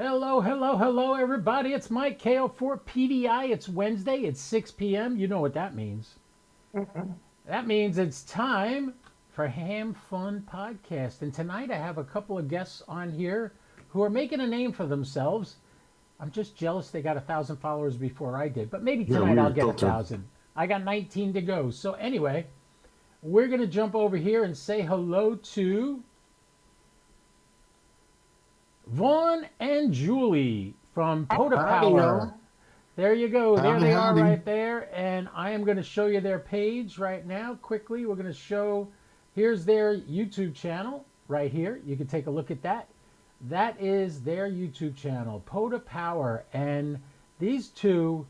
Hello, hello, hello, everybody. It's Mike KO4 PVI. It's Wednesday. It's 6 p.m. You know what that means. That means it's time for Ham Fun Podcast. And tonight I have a couple of guests on here who are making a name for themselves. I'm just jealous they got 1,000 followers before I did. But maybe tonight I'll get 1,000. I got 19 to go. So anyway, we're going to jump over here and say hello to Vaughn and Julie from POTA Power. There you go. There they are right there. And I am going to show you their page right now. Quickly, we're going to show, here's their YouTube channel right here. You can take a look at that. That is their YouTube channel, POTA Power. And these two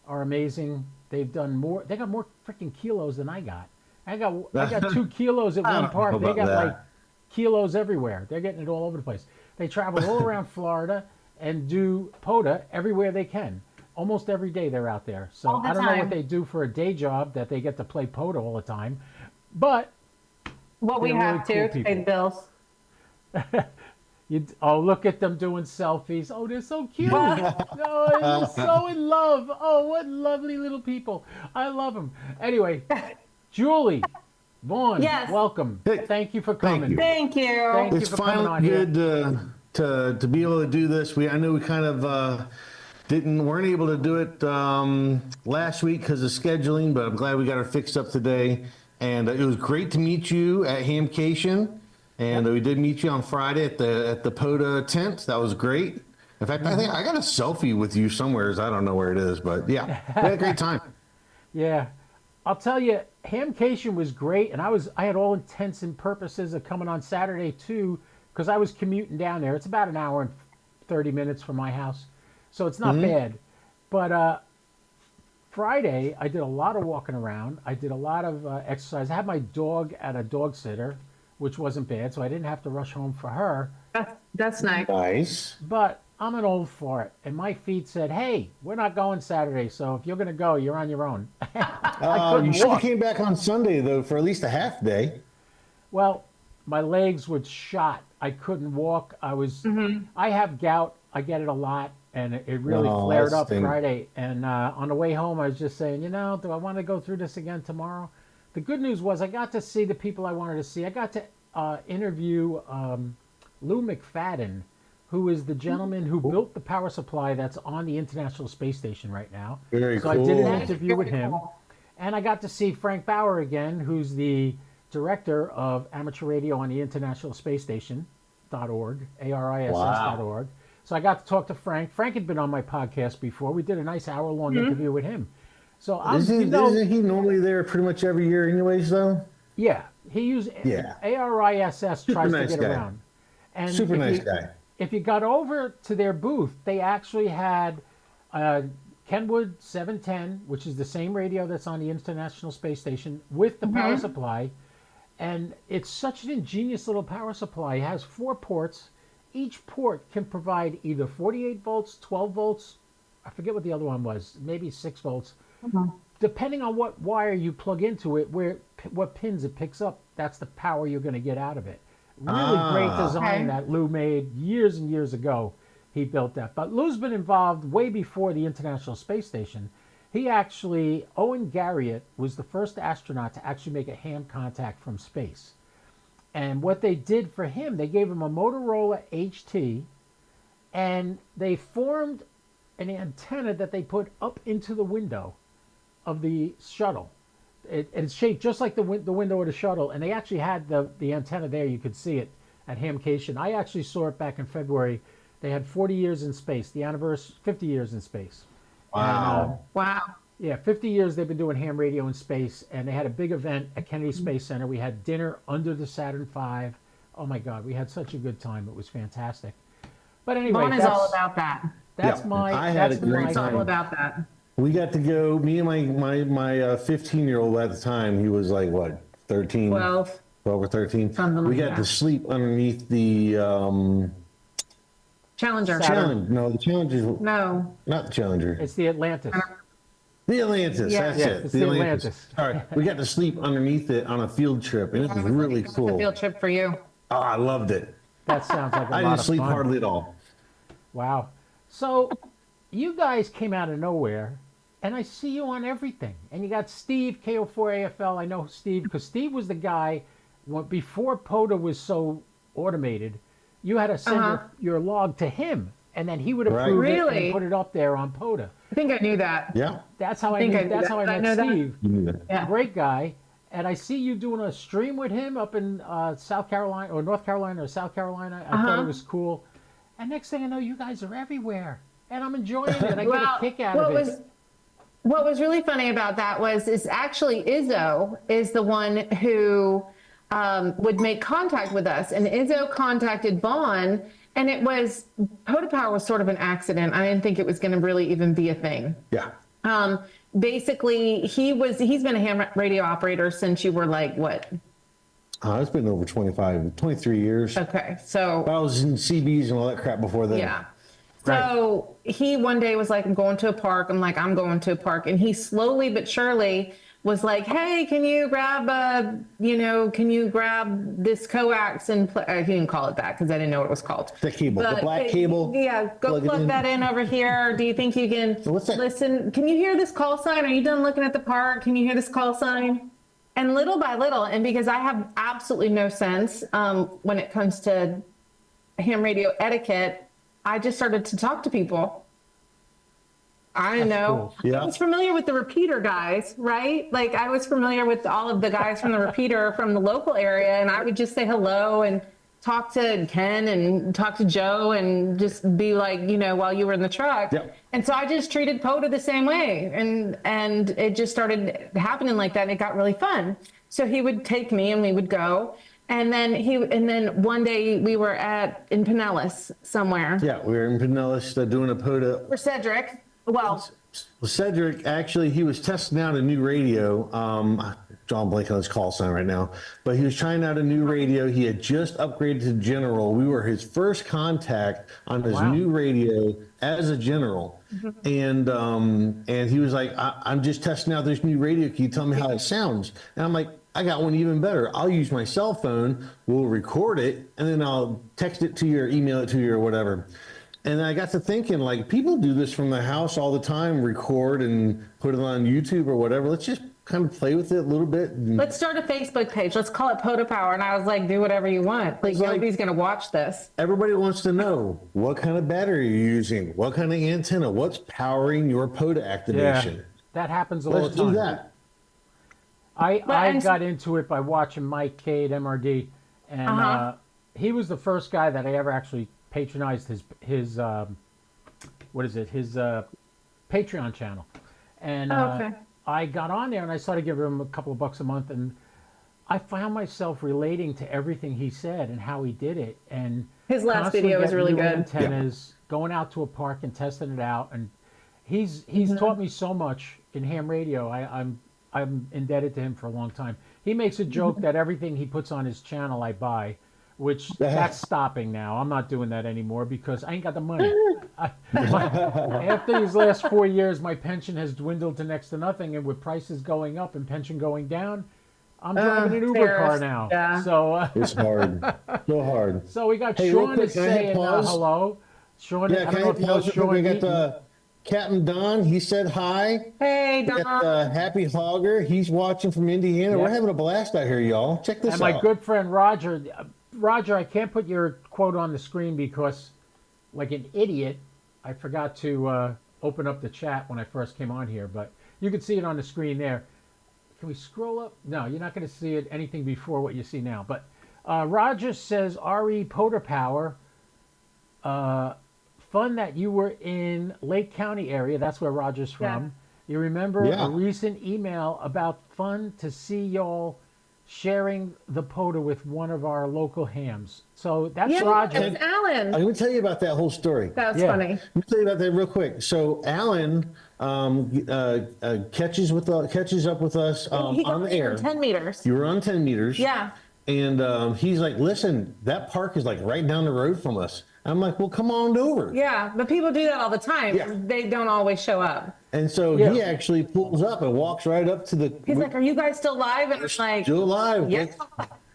are amazing. They've done more. They got more freaking kilos than I got. I got 2 kilos at one park. They got like kilos everywhere. They're getting it all over the place. They travel all around Florida and do POTA everywhere they can. Almost every day they're out there. So I don't know what they do for a day job that they get to play POTA all the time. But well, we have to pay the bills. Look at them doing selfies. Oh, they're so cute. Oh, they're so in love. Oh, what lovely little people. I love them. Anyway, Julie, Vaughn, welcome. Thank you for coming. Thank you. It's finally good to be able to do this. I know we kind of weren't able to do it last week because of scheduling, but I'm glad we got it fixed up today. And it was great to meet you at Hamcation, and we did meet you on Friday at the POTA tent. That was great. In fact, I think I got a selfie with you somewhere. I don't know where it is, but yeah, we had a great time. Yeah. I'll tell you, Hamcation was great, and I had all intents and purposes of coming on Saturday too, because I was commuting down there. It's about an hour and 30 minutes from my house, so it's not bad. But Friday, I did a lot of walking around. I did a lot of exercise. I had my dog at a dog sitter, which wasn't bad, so I didn't have to rush home for her. That's nice. Nice. But I'm an old fart, and my feet said, hey, we're not going Saturday, so if you're going to go, you're on your own. You should have came back on Sunday, though, for at least a half day. Well, my legs were shot. I couldn't walk. I have gout. I get it a lot, and it really flared up Friday. And on the way home, I was just saying, do I want to go through this again tomorrow? The good news was I got to see the people I wanted to see. I got to interview Lou McFadden, who is the gentleman who built the power supply that's on the International Space Station right now. Very cool. I did an interview with him. And I got to see Frank Bauer again, who's the director of amateur radio on the International Space Station.org, ARISS.org. So I got to talk to Frank. Frank had been on my podcast before. We did a nice hour-long interview with him. So isn't he normally there pretty much every year anyways, though? Yeah. ARISS tries to get around. And super nice guy. If you got over to their booth, they actually had Kenwood 710, which is the same radio that's on the International Space Station, with the power supply. And it's such an ingenious little power supply. It has 4 ports. Each port can provide either 48 volts, 12 volts, I forget what the other one was, maybe 6 volts. Depending on what wire you plug into it, what pins it picks up, that's the power you're going to get out of it. Really great design that Lou made years and years ago. He built that. But Lou's been involved way before the International Space Station. Owen Garriott was the first astronaut to actually make a ham contact from space. And what they did for him, they gave him a Motorola HT, and they formed an antenna that they put up into the window of the shuttle. It's shaped just like the window of the shuttle, and they actually had the antenna there. You could see it at Hamcation. I actually saw it back in February. They had 40 years in space, the anniversary, 50 years in space. Wow. Wow. Yeah, 50 years they've been doing ham radio in space, and they had a big event at Kennedy Space Center. We had dinner under the Saturn V. Oh my God, we had such a good time. It was fantastic. But anyway, Vaughn is all about that. I had a great time. All about that. We got to go, me and my 15-year-old at the time, he was like, what, 13? 12 or 13. We got to sleep underneath the Challenger. No, the Challenger. No. Not the Challenger. It's the Atlantis. The Atlantis, that's it. It's the Atlantis. All right, we got to sleep underneath it on a field trip, and it was really cool. A field trip for you. Oh, I loved it. That sounds like a lot of fun. I didn't sleep hardly at all. Wow. So you guys came out of nowhere, and I see you on everything. And you got Steve, KO4AFL. I know Steve because Steve was the guy before POTA was so automated. You had to send your log to him, and then he would approve it Really? and put it up there on POTA. I think I knew that. Yeah. That's how I think knew, I knew that's that. how I I met know that. Steve. You knew that. Yeah. Great guy. And I see you doing a stream with him up in South Carolina or North Carolina or South Carolina. I thought it was cool. And next thing I know, you guys are everywhere, and I'm enjoying it. I get a kick out of it. What was really funny about that is actually Izzo is the one who would make contact with us, and Izzo contacted Vaughn, and it was POTA Power was sort of an accident. I didn't think it was going to really even be a thing. Yeah. Basically, he's been a ham radio operator since you were like what? It's been over 23 years. Okay, so I was in CBs and all that crap before then. yeah. So he one day was like, I'm going to a park. I'm like, I'm going to a park. And he slowly but surely was like, hey, can you grab this coax and he didn't call it that because I didn't know what it was called. The cable, the black cable. Yeah, go plug that in over here. Do you think you can listen? Can you hear this call sign? Are you done looking at the park? Can you hear this call sign? And little by little, and because I have absolutely no sense when it comes to ham radio etiquette, I just started to talk to people. I don't know. Cool. Yeah. I was familiar with the repeater guys, right? Like I was familiar with all of the guys from the repeater from the local area, and I would just say hello and talk to Ken and talk to Joe and just be like, while you were in the truck. Yep. And so I just treated POTA the same way, and it just started happening like that, and it got really fun. So he would take me and we would go. And then one day we were in Pinellas somewhere. Yeah, we were in Pinellas doing a POTA. For Cedric. Well, Cedric, actually, he was testing out a new radio. John blank on his call sign right now, but he was trying out a new radio. He had just upgraded to general. We were his first contact on his new radio as a general. And he was like, I'm just testing out this new radio. Can you tell me how it sounds? And I'm like, I got one even better. I'll use my cell phone. We'll record it, and then I'll text it to you or email it to you or whatever. And I got to thinking, like, people do this from the house all the time, record and put it on YouTube or whatever. Let's just kind of play with it a little bit. Let's start a Facebook page. Let's call it POTA Power. And I was like, do whatever you want. Like, nobody's going to watch this. Everybody wants to know what kind of battery you're using, what kind of antenna, what's powering your POTA activation. Yeah, that happens all the time. Let's do that. I got into it by watching Mike Cade, MRD, and he was the first guy that I ever actually patronized his Patreon channel. And I got on there and I started giving him a couple of bucks a month, and I found myself relating to everything he said and how he did it. And his last video was really good. Antennas, going out to a park and testing it out, and he's taught me so much in ham radio. I'm indebted to him for a long time. He makes a joke that everything he puts on his channel I buy, which that's stopping now. I'm not doing that anymore because I ain't got the money. After these last 4 years, my pension has dwindled to next to nothing, and with prices going up and pension going down, I'm driving an Uber car now. Yeah. So it's hard, so hard. So we got Sean is saying hello. Sean, yeah, I don't know if you know Sean. We got Captain Don. He said hi. Hey, Don. We got Happy Hogger. He's watching from Indiana. We're having a blast out here, y'all. Check this out. And my good friend Roger. Roger, I can't put your quote on the screen because, like an idiot, I forgot to open up the chat when I first came on here, but you can see it on the screen there. Can we scroll up? No, you're not going to see it anything before what you see now. But Roger says, RE POTA Power, fun that you were in Lake County area. That's where Roger's from. You remember a recent email about fun to see y'all sharing the POTA with one of our local hams. So that's Roger. It's Alan. I'm going to tell you about that whole story. That's funny. Let me tell you about that real quick. So Alan catches up with us on the air. 10 meters. You were on 10 meters. Yeah. And he's like, listen, that park is like right down the road from us. I'm like, well, come on over. Yeah, but people do that all the time. Yeah. They don't always show up. And so he actually pulls up and walks right up to the... He's like, are you guys still live? And it's like... Still alive. Yeah.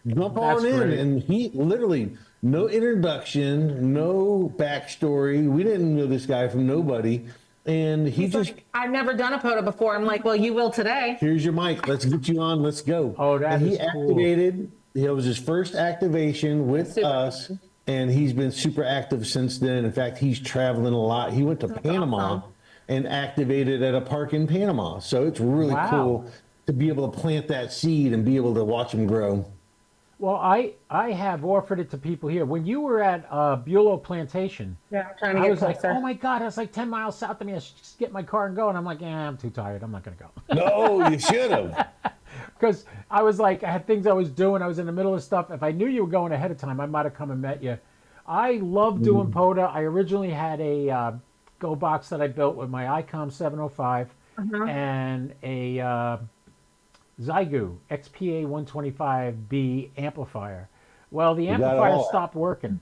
Jump That's on in. great. And he literally, no introduction, no backstory. We didn't know this guy from nobody. And he He's just, like, I've never done a POTA before. I'm like, well, you will today. here's your mic. Let's get you on. Let's go. Oh, that and he is cool. activated. It was his first activation with Super us. fun. And he's been super active since then. In fact, he's traveling a lot. He went to Panama awesome. and activated at a park in Panama. So it's really Wow. cool to be able to plant that seed and be able to watch him grow. Well, I have offered it to people here. When you were at Bulow Plantation, Yeah, I'm trying to I get was like, closer. oh my God, that's like 10 miles south of me. I should just get my car and go. And I'm like, yeah, I'm too tired. I'm not going to go. No, you should have. Because I was like, I had things I was doing. I was in the middle of stuff. If I knew you were going ahead of time, I might have come and met you. I love doing POTA. I originally had a Go box that I built with my ICOM 705 and a Zygu XPA 125B amplifier. Well, the got it amplifier all. stopped working.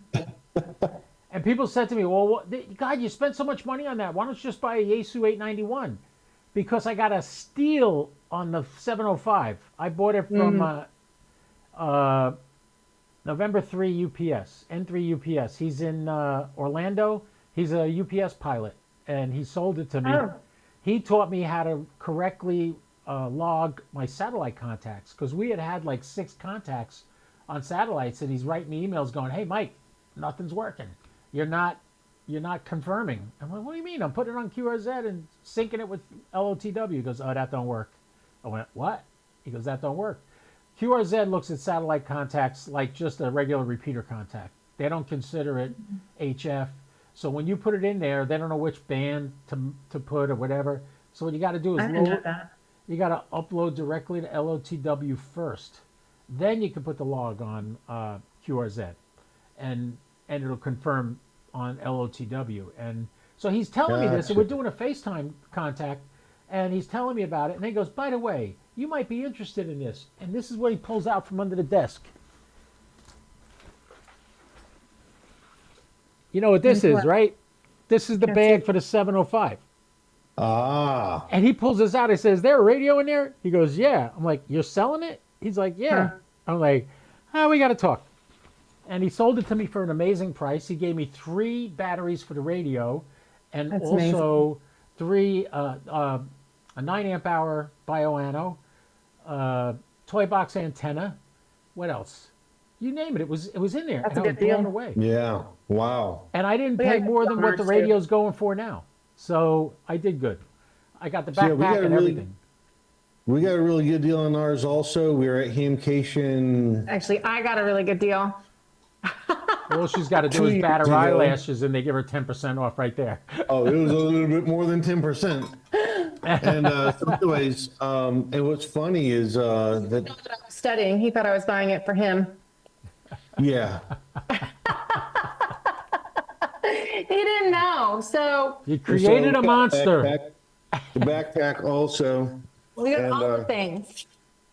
And people said to me, well, God, you spent so much money on that. Why don't you just buy a Yaesu 891? Because I got a steal on the 705. I bought it from November 3 UPS, N3 UPS. He's in Orlando. He's a UPS pilot, and he sold it to me. Oh. He taught me how to correctly log my satellite contacts, because we had like 6 contacts on satellites, and he's writing me emails going, hey, Mike, nothing's working. You're not confirming. I'm like, what do you mean? I'm putting it on QRZ and syncing it with LOTW. He goes, oh, that don't work. I went, what? He goes, that don't work. QRZ looks at satellite contacts like just a regular repeater contact. They don't consider it HF. So when you put it in there, they don't know which band to put or whatever. So what you got to do is I didn't know that. you got to upload directly to LOTW first. Then you can put the log on QRZ, and it'll confirm on LOTW. And so he's telling me this, and we're doing a FaceTime contact, and he's telling me about it. And he goes, by the way, you might be interested in this. And this is what he pulls out from under the desk. You know what this is, right? This is the bag for the 705. Ah. And he pulls this out. He says, is there a radio in there? He goes, yeah. I'm like, you're selling it? He's like, yeah. I'm like, we got to talk. And he sold it to me for an amazing price. He gave me 3 batteries for the radio, and That's also 3 a 9 amp hour bioano, toy box antenna. What else? You name it. It was in there. That's and a I was good blown deal. away. Yeah. Wow. And I didn't Yeah, pay more than what the ours too. radio's going for now. So I did good. I got the So, yeah, we backpack got a and really- everything. We got a really good deal on ours also. We were at Hamcation. Actually, I got a really good deal. All she's got to do 2 is years bat her ago. eyelashes, and they give her 10% off right there. Oh, it was a little bit more than 10%. And so anyways, and what's funny is that, I was studying. He thought I was buying it for him. yeah, He didn't know. So You created So, a monster. The backpack also. we got And, all the things.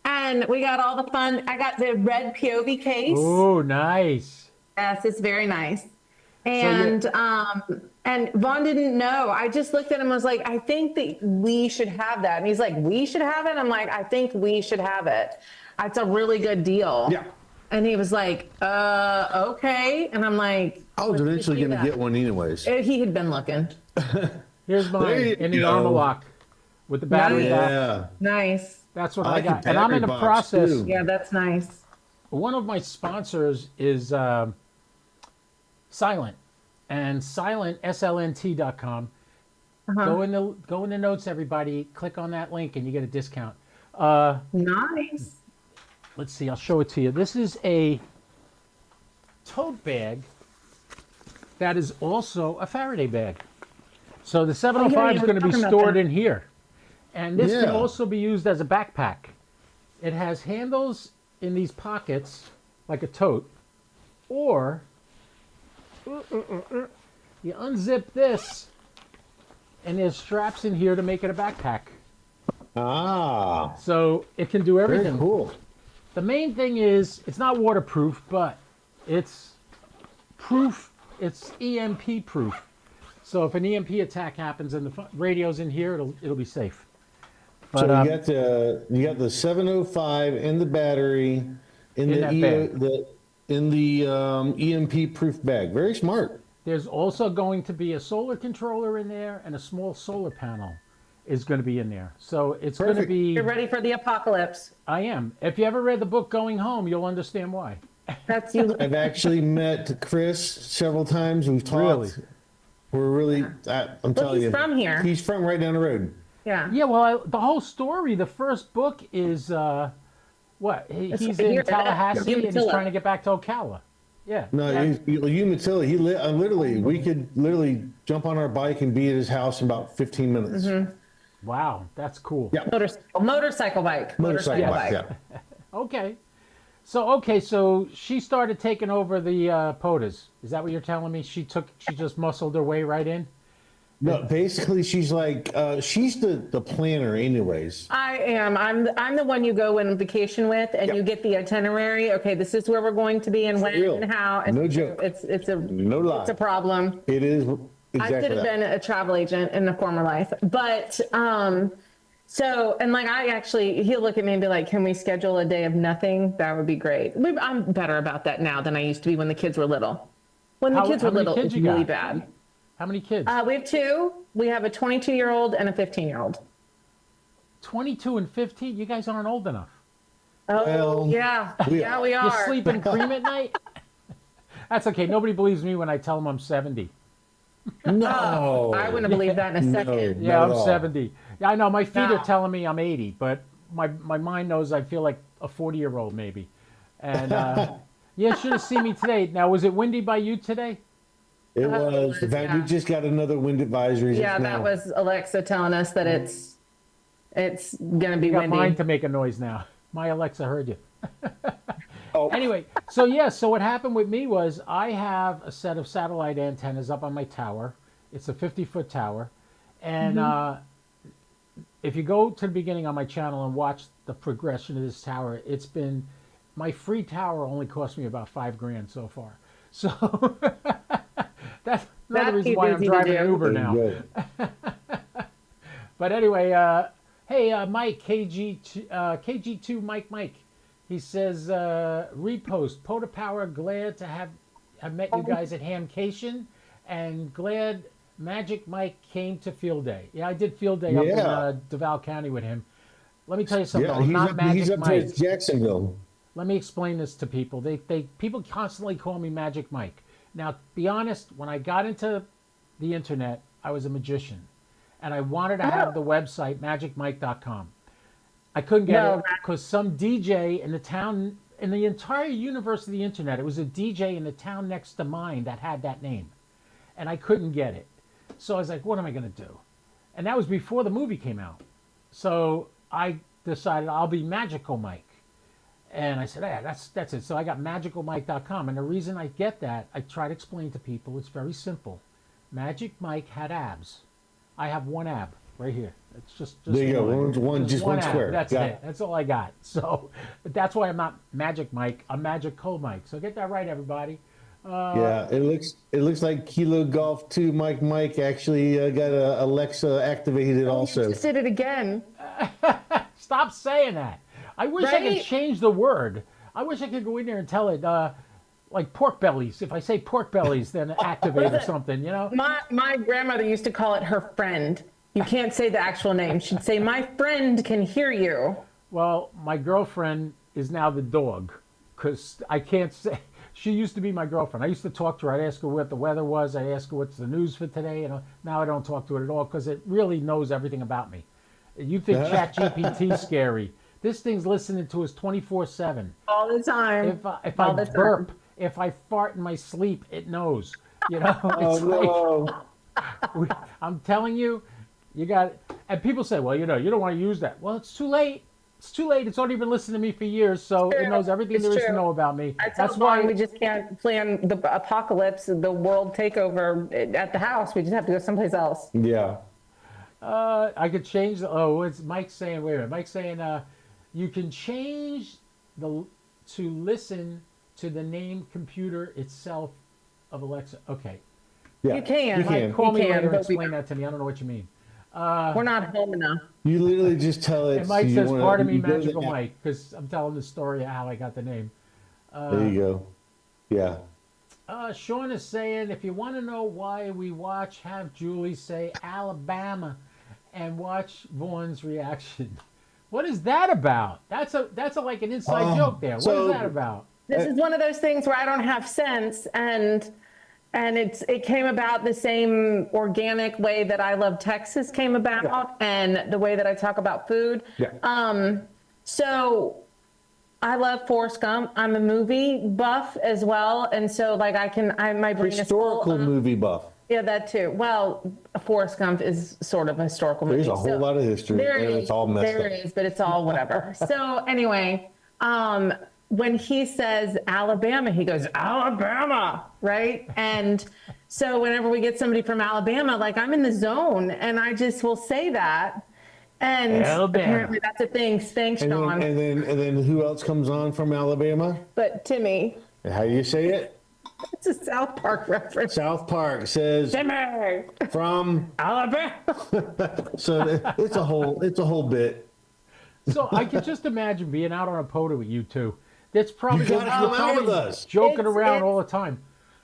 And we got all the fun. I got the red POV case. Oh, nice. Yes, it's very nice. you're- And Vaughn didn't know. I just looked at him and was like, I think that we should have that. And he's like, we should have it? I'm like, I think we should have it. It's a really good deal. Yeah. And he was like, okay. And I'm like, I was eventually going to get one anyways. He had been looking. Here's There mine you in the go. armor lock with the battery back. Yeah. Nice. That's what I I like got. the And I'm in the battery box, process. too. Yeah, that's nice. One of my sponsors is Silent, and Silent, slnt.com. Go in the notes, everybody. Click on that link, and you get a discount. Nice. Let's see. I'll show it to you. This is a tote bag that is also a Faraday bag. So the 705 is you were going to be talking about stored that. in here. And this can Yeah. also be used as a backpack. It has handles in these pockets, like a tote. Or you unzip this, and there's straps in here to make it a backpack. Ah, So it can do very everything. cool. The main thing is it's not waterproof, but it's proof. It's EMP proof. So if an EMP attack happens and the radio's in here, it'll be safe. But So you got the 705 and the battery, in In the, that E- bag. the in the EMP proof bag. Very smart. There's also going to be a solar controller in there, and a small solar panel is going to be in there. So it's going to Perfect. be. You're ready for the apocalypse. I am. If you ever read the book Going Home, you'll understand why. That's you. I've actually met Chris several times. We've talked. Really? We're really. I'm telling he's you, from here. He's from right down the road. Yeah. Yeah, well, the whole story, the first book is what? He's right here, in Tallahassee and he's Umatilla. trying to get back to Ocala. Yeah. No, yeah. Umatilla. Literally, we could literally jump on our bike and be at his house in about 15 minutes. Wow, that's cool. Yeah. Motorcycle bike. Motorcycle bike. Yes. Yeah. Okay. So she started taking over the POTAs. Is that what you're telling me? She just muscled her way right in? No, basically, she's like she's the planner, anyways. I am. I'm the one you go on vacation with, and Yep. you get the itinerary. Okay, this is where we're going to be, and when real. and how. And No joke. It's a No lie. It's a problem. It is I should exactly have that. been a travel agent in a former life, but so and like he'll look at me and be like, "Can we schedule a day of nothing? That would be great." I'm better about that now than I used to be when the kids were little. When the How- kids how were many little, kids it's you really got? bad. How many kids? We have two. We have a 22-year-old and a 15-year-old. 22 and 15? You guys aren't old enough. Oh, Well, yeah. we Yeah, are. we You are. sleep in cream at night? That's okay. Nobody believes me when I tell them I'm 70. No, I wouldn't believe that in a second. Yeah, Not I'm at all. 70. Yeah, I know. My feet No. are telling me I'm 80, but my mind knows I feel like a 40-year-old maybe. And yeah, should have seen me today. Now, was it windy by you today? It was. In fact, we yeah. just got another wind advisory. Yeah, just that now. was Alexa telling us that it's gonna be I got mine windy. to make a noise now. My Alexa heard you. Oh. Anyway, so what happened with me was I have a set of satellite antennas up on my tower. It's a 50-foot tower. And if you go to the beginning on my channel and watch the progression of this tower, my free tower only cost me about $5,000 so far. So that's another That's reason why I'm easy to driving do. an Uber Very now. good. But anyway, hey, Mike, KG2 Mike. He says, repost, POTA Power, glad to have met you guys at Hamcation, and glad Magic Mike came to Field Day. Yeah, I did Field Day up in Yeah. Duval County with him. Let me tell you something, Yeah, I'm not he's Magic up Mike. towards Jacksonville. Let me explain this to people. People constantly call me Magic Mike. Now, to be honest, when I got into the internet, I was a magician, and I wanted to have the website magicmike.com. I couldn't get No, it because some DJ in the town, in the entire universe of the internet, it was a DJ in the town next to mine that had that name, and I couldn't get it. So I was like, what am I going to do? And that was before the movie came out. So I decided I'll be Magical Mike. And I said, yeah, that's it. So I got magicalmike.com. And the reason I get that, I try to explain to people, it's very simple. Magic Mike had abs. I have one ab right here. It's just There you go. Just one ab. square. That's Got it. That's all I got. So but that's why I'm not Magic Mike. I'm Magical Mike. So get that right, everybody. Yeah, it looks like Kilo Golf 2 Mike actually got a Alexa activated You also. just did it again. Stop saying that. I wish I could Right? change the word. I wish I could go in there and tell it, like pork bellies. If I say pork bellies, then activate or something, you know? My grandmother used to call it her friend. You can't say the actual name. She'd say, "My friend can hear you." Well, my girlfriend is now the dog because I can't say. She used to be my girlfriend. I used to talk to her. I'd ask her what the weather was. I'd ask her what's the news for today. And now I don't talk to it at all because it really knows everything about me. You think ChatGPT is scary. This thing's listening to us 24/7. All the time. If All I the time. burp, if I fart in my sleep, it knows. You know, Oh it's no! I'm telling you, you got. And people say, well, you don't want to use that. Well, it's too late. It's too late. It's already been listening to me for years, so it true. knows everything It's there is to true. know about me. That's why we just can't plan the apocalypse, the world takeover at the house. We just have to go someplace else. Yeah. I could change the. Oh, it's Mike saying. Wait a minute. Mike's saying. You can change to listen to the name computer itself of Alexa. Okay. Yeah. You can. You can. Call me can, later and but explain that to me. I don't know what you mean. We're not home enough. You literally just tell it. And Mike you says, wanna- pardon me, you go to the Magical app. Mike, because I'm telling the story of how I got the name. There you go. Yeah. Sean is saying, if you want to know why we watch, have Julie say Alabama, and watch Vaughn's reaction. What is that about? That's a like an inside joke there. What is that about? This is one of those things where I don't have sense, and it came about the same organic way that I Love Texas came about, and the way that I talk about food. Yeah. So I love Forrest Gump. I'm a movie buff as well, and so like my brain is full Historical movie buff. Yeah, that too. Well, Forrest Gump is sort of a historical movie. There's a whole lot of history, and it's all messed up. There is, but it's all whatever. So anyway, when he says Alabama, he goes, Alabama, right? And so whenever we get somebody from Alabama, like I'm in the zone, and I just will say that. And Alabama. Apparently that's a thing. Thanks, Sean. And then who else comes on from Alabama? But Timmy. How do you say it? It's a South Park reference. South Park says Timmy from Alabama. So it's a whole bit. So I can just imagine being out on a POTA with you two. That's probably You gotta come out with us. Joking around all the time.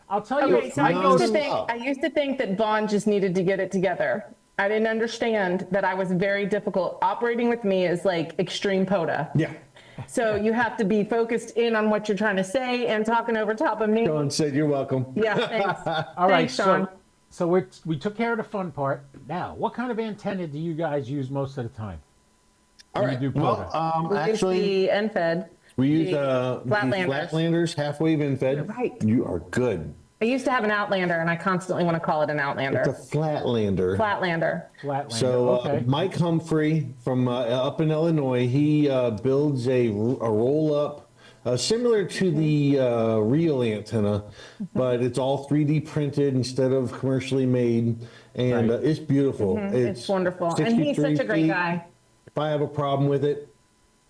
I'll tell you. Okay, so I used to think that Vaughn just needed to get it together. I didn't understand that I was very difficult. Operating with me is like extreme POTA. Yeah. So you have to be focused in on what you're trying to say and talking over top of me. Sean said you're welcome. Yeah, thanks. All right, Thanks, Sean. so we took care of the fun part. Now, what kind of antenna do you guys use most of the time? All right. You do POTA? Well, We use actually, the NFED. we use Flatlanders. Flatlanders, half-wave infed. Right. You are good. I used to have an Outlander, and I constantly want to call it an Outlander. It's a Flatlander. Flatlander. Flatlander. So okay. Mike Humphrey from up in Illinois, he builds a roll-up similar to the real antenna, but it's all 3D printed instead of commercially made, and Right. it's beautiful. It's wonderful. And he's 63 such a great feet. guy. If I have a problem with it,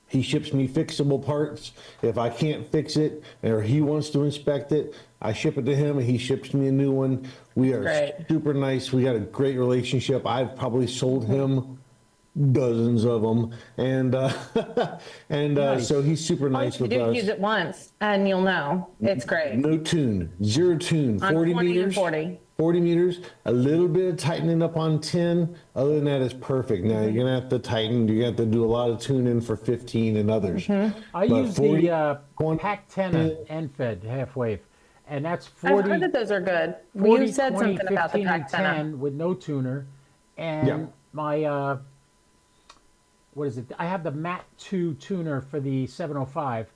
he ships me fixable parts. If I can't fix it or he wants to inspect it, I ship it to him and he ships me a new one. We are Great. super nice. We got a great relationship. I've probably sold him dozens of them, and Nice. so he's super All you nice have to with do is use us. it once, and you'll know. It's great. No tune, zero tune, On 40 40 and meters. 40. 40 meters, a little bit of tightening up on 10. Other than that, it's perfect. Now, you're going to have to tighten. You're going to have to do a lot of tuning for 15 and others. I But use 40 the going- PAC-10 NFED half-wave, and that's I've 40, heard that those are good. 40, You said 20, something about the 15, and PAC-10. 10 with no tuner, and Yeah. my what is it? I have the MAT 2 tuner for the 705,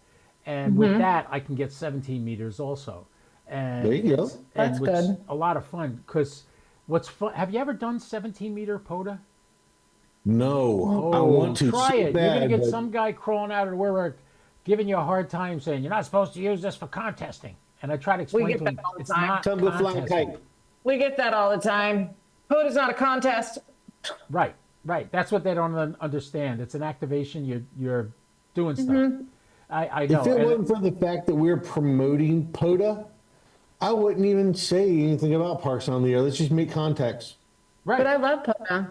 and with that I can get 17 meters also. And There you go. it's- That's and it's good. a lot of fun because what's fun? Have you ever done 17-meter POTA? No, I want to. Try so it. bad, You're gonna get but some guy crawling out of the woodwork giving you a hard time saying you're not supposed to use this for contesting. And I try to explain get to him that all the it's time. not Tell him to fly a contesting. kite. We get that all the time. POTA's not a contest. Right, right. That's what they don't understand. It's an activation. You're doing stuff. I know. If it and- wasn't for the fact that we're promoting POTA, I wouldn't even say anything about Parks on the Air. Let's just make contacts. right. But I love POTA.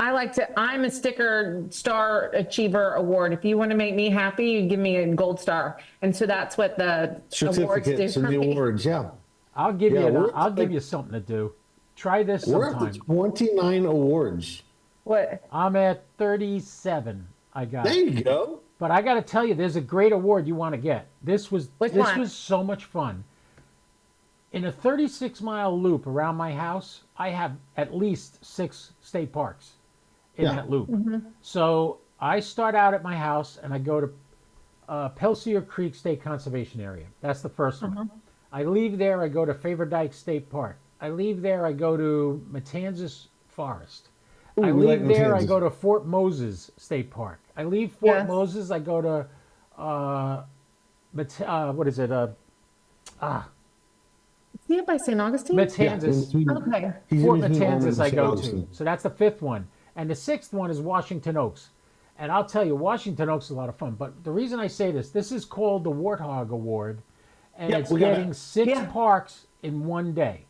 I'm a sticker star achiever award. If you want to make me happy, you give me a gold star. And so that's what the awards do Certificates for and the me. awards, yeah. I'll give Yeah, you. we're I'll give like- you something to do. Try this We're up sometime. to 29 awards. What? I'm at 37. I got. There you go. But I got to tell you, there's a great award you want to get. This was Which this one? was so much fun. In a 36-mile loop around my house, I have at least 6 state parks in Yeah. that loop. So I start out at my house and I go to Pelsier Creek State Conservation Area. That's the first one. I leave there, I go to Favordike State Park. I leave there, I go to Matanzas Forest. Ooh, I we leave like there, I Matanzas. go to Fort Moses State Park. I leave Fort Yes. Moses, I go to what is it? Is he up by St. Augustine? Matanzas. Okay. He's Fort in between Ormond Matanzas and I St. go Augustine. to. So that's the 5th one. And the 6th one is Washington Oaks. And I'll tell you, Washington Oaks is a lot of fun. But the reason I say this is called the Warthog Award. And Yeah, it's we got it. getting 6 Yeah. parks in one day.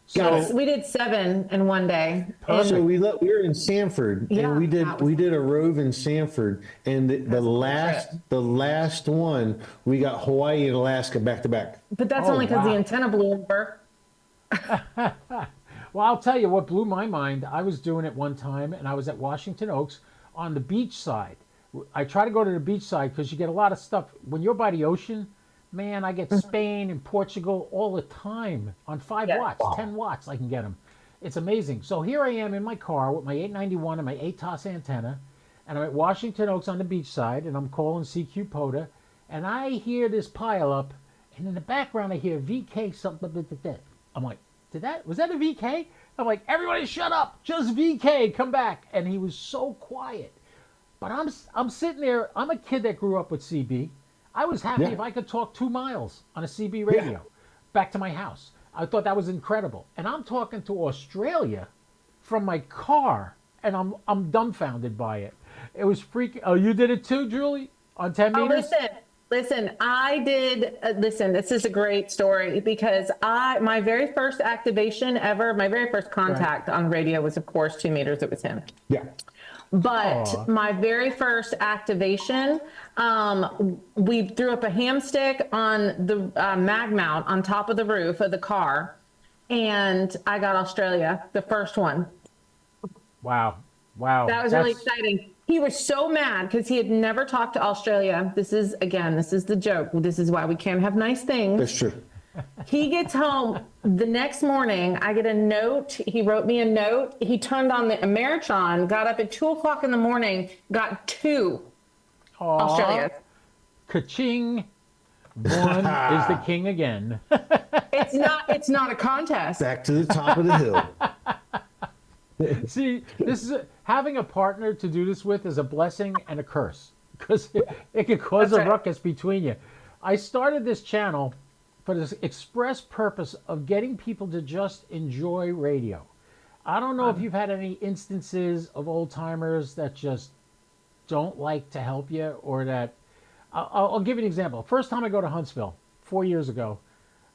So We did 7 in one day. So we were in Sanford, Yeah, and that was we did a rove in Sanford, and the last one we got Hawaii and Alaska back to back. But that's Oh, only because the wow. antenna blew over. Well, I'll tell you what blew my mind. I was doing it one time, and I was at Washington Oaks on the beach side. I try to go to the beach side because you get a lot of stuff. When you're by the ocean, man, I get Spain and Portugal all the time on 5 watts, 10 watts. I can get them. It's amazing. So here I am in my car with my 891 and my ATOS antenna, and I'm at Washington Oaks on the beach side, and I'm calling CQ POTA, and I hear this pile up, and in the background I hear VK something. I'm like, was that a VK? I'm like, everybody shut up, just VK, come back. And he was so quiet. But I'm sitting there, I'm a kid that grew up with CB. I was happy if I could talk 2 miles on a CB radio back to my house. I thought that was incredible. And I'm talking to Australia from my car, and I'm dumbfounded by it. It was freaking. Oh, you did it too, Julie? On 10 meters? Listen, I did, listen, this is a great story because my very first activation ever, my very first contact on radio was, of course, 2 meters. It was him. Yeah. But my very first activation, we threw up a ham stick on the mag mount on top of the roof of the car, and I got Australia, the first one. Wow. That was really exciting. He was so mad because he had never talked to Australia. This is the joke. This is why we can't have nice things. That's true. He gets home the next morning. I get a note. He wrote me a note. He turned on the Ameritron, got up at 2:00 in the morning, got 2 Australias. Ka-ching. One is the king again. It's not a contest. Back to the top of the hill. See, having a partner to do this with is a blessing and a curse because it can cause a ruckus between you. I started this channel for this express purpose of getting people to just enjoy radio. I don't know if you've had any instances of old timers that just don't like to help you, or that I'll give you an example. First time I go to Huntsville 4 years ago,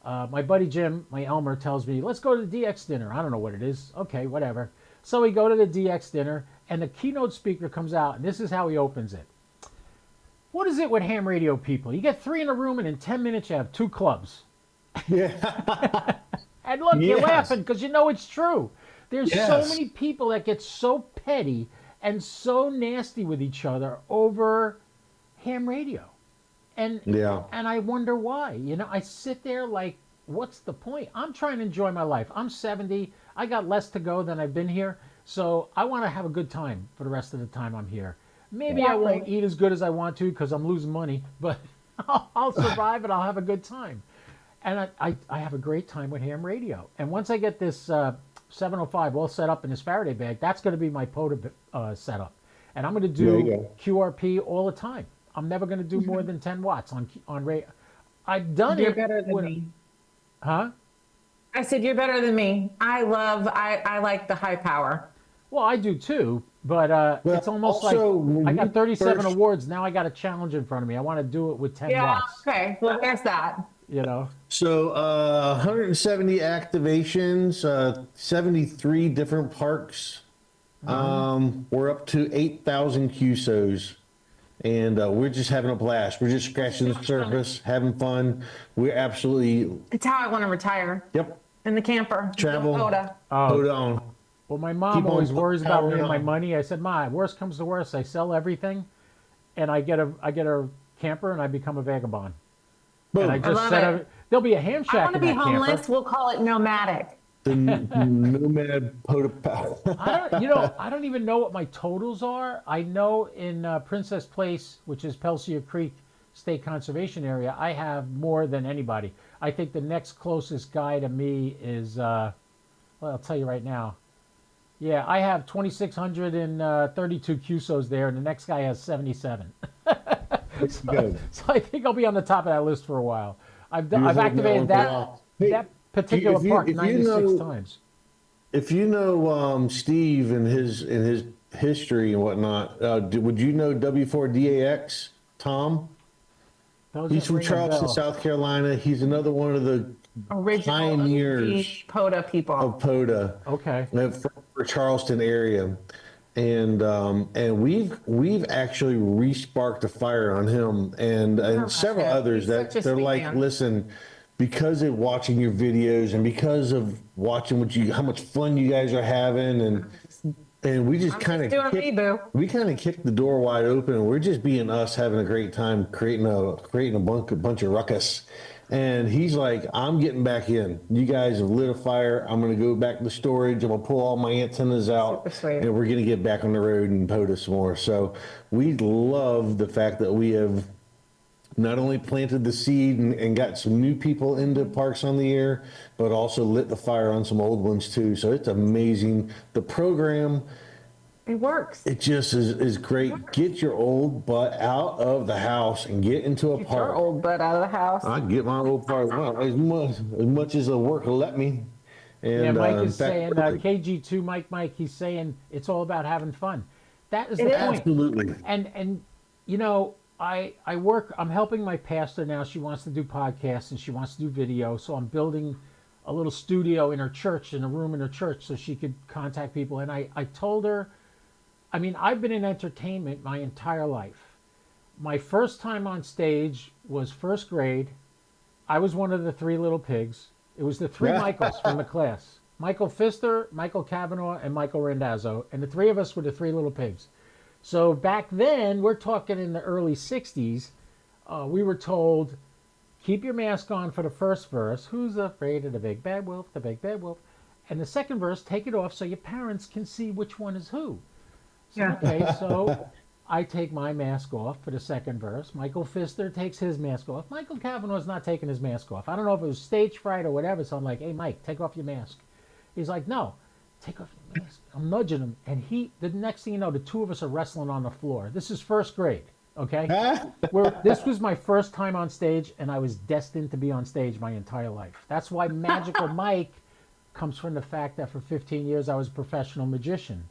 my buddy Jim, my Elmer, tells me, let's go to the DX dinner. I don't know what it is. Okay, whatever. So we go to the DX dinner, and the keynote speaker comes out, and this is how he opens it. What is it with ham radio people? You get 3 in a room, and in 10 minutes you have 2 clubs. Yeah. And look, you're laughing because you know it's true. There's so many people that get so petty and so nasty with each other over ham radio. And I wonder why. You know, I sit there like, what's the point? I'm trying to enjoy my life. I'm 70. I got less to go than I've been here. So I want to have a good time for the rest of the time I'm here. Maybe I won't eat as good as I want to because I'm losing money, but I'll survive and I'll have a good time. And I have a great time with ham radio. And once I get this 705 all set up in this Faraday bag, that's going to be my POTA setup. And I'm going to do QRP all the time. I'm never going to do more than 10 watts on radio. I've done You're better than me. Huh? I said, you're better than me. I like the high power. Well, I do too, but it's almost like I got 37 awards. Now I got a challenge in front of me. I want to do it with 10 watts. Okay. Well, there's that. You know? So 170 activations, 73 different parks. We're up to 8,000 QSOs. And we're just having a blast. We're just scratching the surface, having fun. We're absolutely... It's how I want to retire. Yep. In the camper. Travel. POTA. POTA on. Well, my mom always worries about me and my money. I said, Ma, worst comes to worst, I sell everything, and I get a camper, and I become a vagabond. Boom. And I just said, there'll be a ham shack I want to be homeless. Camper. We'll call it nomadic. The nomad POTA power. I don't even know what my totals are. I know in Princess Place, which is Pelsia Creek State Conservation Area, I have more than anybody. I think the next closest guy to me is, well, I'll tell you right now. Yeah, I have 2,632 QSOs there, and the next guy has 77. So I think I'll be on the top of that list for a while. I've activated that particular park 96 times. If you know Steve and his history and whatnot, would you know W4DAX, Tom? He's from Charleston, South Carolina. He's another one of the Original pioneers OG POTA people. of POTA. Okay. For Charleston area, and we've actually re-sparked a fire on him and several others He's that such a they're sweet like, man. listen, because of watching your videos and because of watching how much fun you guys are having, and we just I'm kind just doing me, boo. kicked the door wide open. We're just being us, having a great time, creating a bunch of ruckus. And he's like, I'm getting back in. You guys have lit a fire. I'm going to go back to storage. I'm going to pull all my antennas out, Super sweet. and we're going to get back on the road and POTA some more. So we love the fact that we have not only planted the seed and got some new people into Parks on the Air, but also lit the fire on some old ones too. So it's amazing. The program, It works. it just is great. Get your old butt out of the house and get into a Get your park. old butt out of the house. I get my old park as much as the work will let me. And Yeah, Mike in is fact, saying, KG2 Mike, he's saying it's all about having fun. That is It the is. point. absolutely. And I'm helping my pastor now. She wants to do podcasts and she wants to do video. So I'm building a little studio in her church, in a room in her church, so she could contact people. And I told her, I mean, I've been in entertainment my entire life. My first time on stage was first grade. I was one of the three little pigs. It was the three Michaels from the class. Michael Pfister, Michael Cavanaugh, and Michael Randazzo. And the three of us were the three little pigs. So back then, we're talking in the early 60s, we were told, keep your mask on for the first verse. Who's afraid of the big bad wolf, the big bad wolf? And the second verse, take it off so your parents can see which one is who. So, Yeah. okay, so I take my mask off for the second verse. Michael Pfister takes his mask off. Michael Cavanaugh's not taking his mask off. I don't know if it was stage fright or whatever, so I'm like, hey, Mike, take off your mask. He's like, no, take off your mask. I'm nudging him, and the next thing you know, the two of us are wrestling on the floor. This is first grade, okay? This was my first time on stage, and I was destined to be on stage my entire life. That's why Magical Mike comes from the fact that for 15 years I was a professional magician.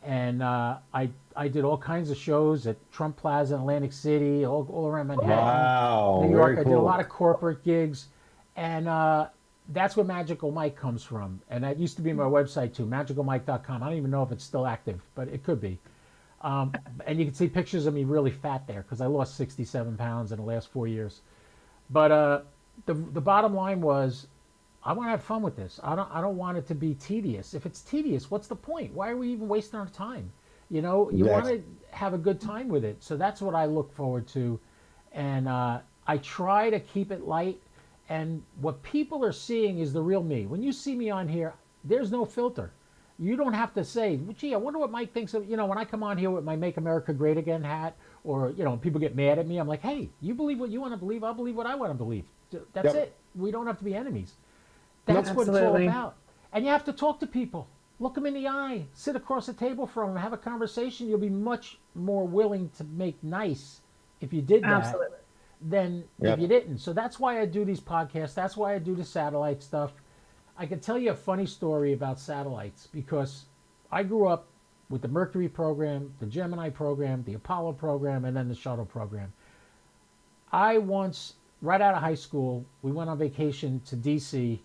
And I did all kinds of shows at Trump Plaza in Atlantic City, all around Manhattan, Wow, New York. very I did a cool. lot of corporate gigs, and that's where Magical Mike comes from. And that used to be my website too, magicalmike.com. I don't even know if it's still active, but it could be. And you can see pictures of me really fat there because I lost 67 pounds in the last 4 years. But the bottom line was, I want to have fun with this. I don't want it to be tedious. If it's tedious, what's the point? Why are we even wasting our time? You know, you want to have a good time with it. So that's what I look forward to. And I try to keep it light. And what people are seeing is the real me. When you see me on here, there's no filter. You don't have to say, gee, I wonder what Mike thinks of, you know, when I come on here with my Make America Great Again hat, or, you know, people get mad at me, I'm like, hey, you believe what you want to believe, I'll believe what I want to believe. That's it. We don't have to be enemies. That's what it's all about. And you have to talk to people. Look them in the eye. Sit across the table from them. Have a conversation. You'll be much more willing to make nice if you did that than if you didn't. So that's why I do these podcasts. That's why I do the satellite stuff. I can tell you a funny story about satellites because I grew up with the Mercury program, the Gemini program, the Apollo program, and then the shuttle program. I once, right out of high school, we went on vacation to D.C.,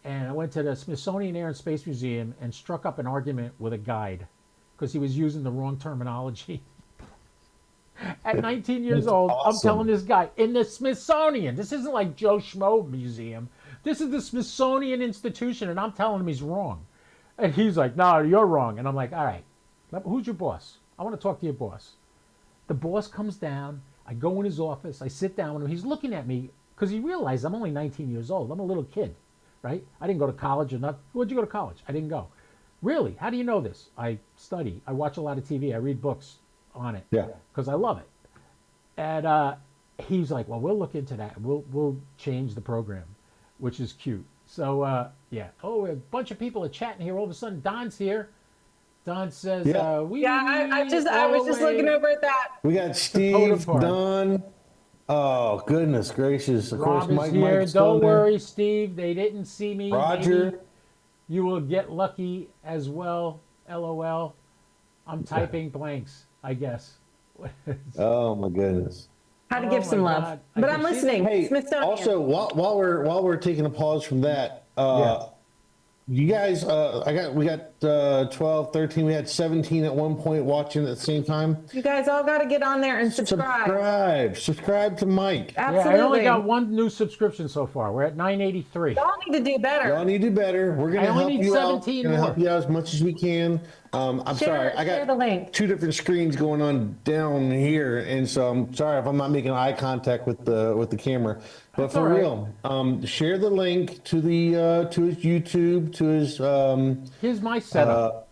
and I went to the Smithsonian Air and Space Museum and struck up an argument with a guide because he was using the wrong terminology. At 19 years old, awesome. I'm telling this guy, in the Smithsonian, this isn't like Joe Schmo Museum. This is the Smithsonian Institution, and I'm telling him he's wrong. And he's like, no, you're wrong. And I'm like, all right, who's your boss? I want to talk to your boss. The boss comes down. I go in his office. I sit down with him. He's looking at me because he realized I'm only 19 years old. I'm a little kid. Right? I didn't go to college or not. Where'd you go to college? I didn't go. Really? How do you know this? I study. I watch a lot of TV. I read books on it. Yeah. Because I love it. And he's like, well, we'll look into that. We'll change the program, which is cute. So, yeah. Oh, a bunch of people are chatting here. All of a sudden, Don's here. Don says, I was just looking over at that. We got Steve, Don. Oh, goodness gracious. Of Rob course, is here. Mike's Don't still there. worry, Steve. They didn't see me. Roger. Maybe you will get lucky as well. LOL. I'm typing blanks, I guess. Oh, my goodness. Had to Oh give some my love. God. I But can I'm see listening. Hey, Smithsonian. also while we're taking a pause from that, Yeah. you guys, we got 12, 13, we had 17 at one point watching at the same time. You guys all got to get on there and subscribe. Subscribe to Mike. Yeah, I only Absolutely. got one new subscription so far. We're at 983. Y'all need to do better. Y'all need to do better. We're I gonna only help need you out. 17 We're gonna more. help you out as much as we can. I'm sorry, I Share got the link. two different screens going on down here, and so I'm sorry if I'm not making eye contact with the camera. But That's for all right. real, share the link to to his YouTube, to his Here's my setup.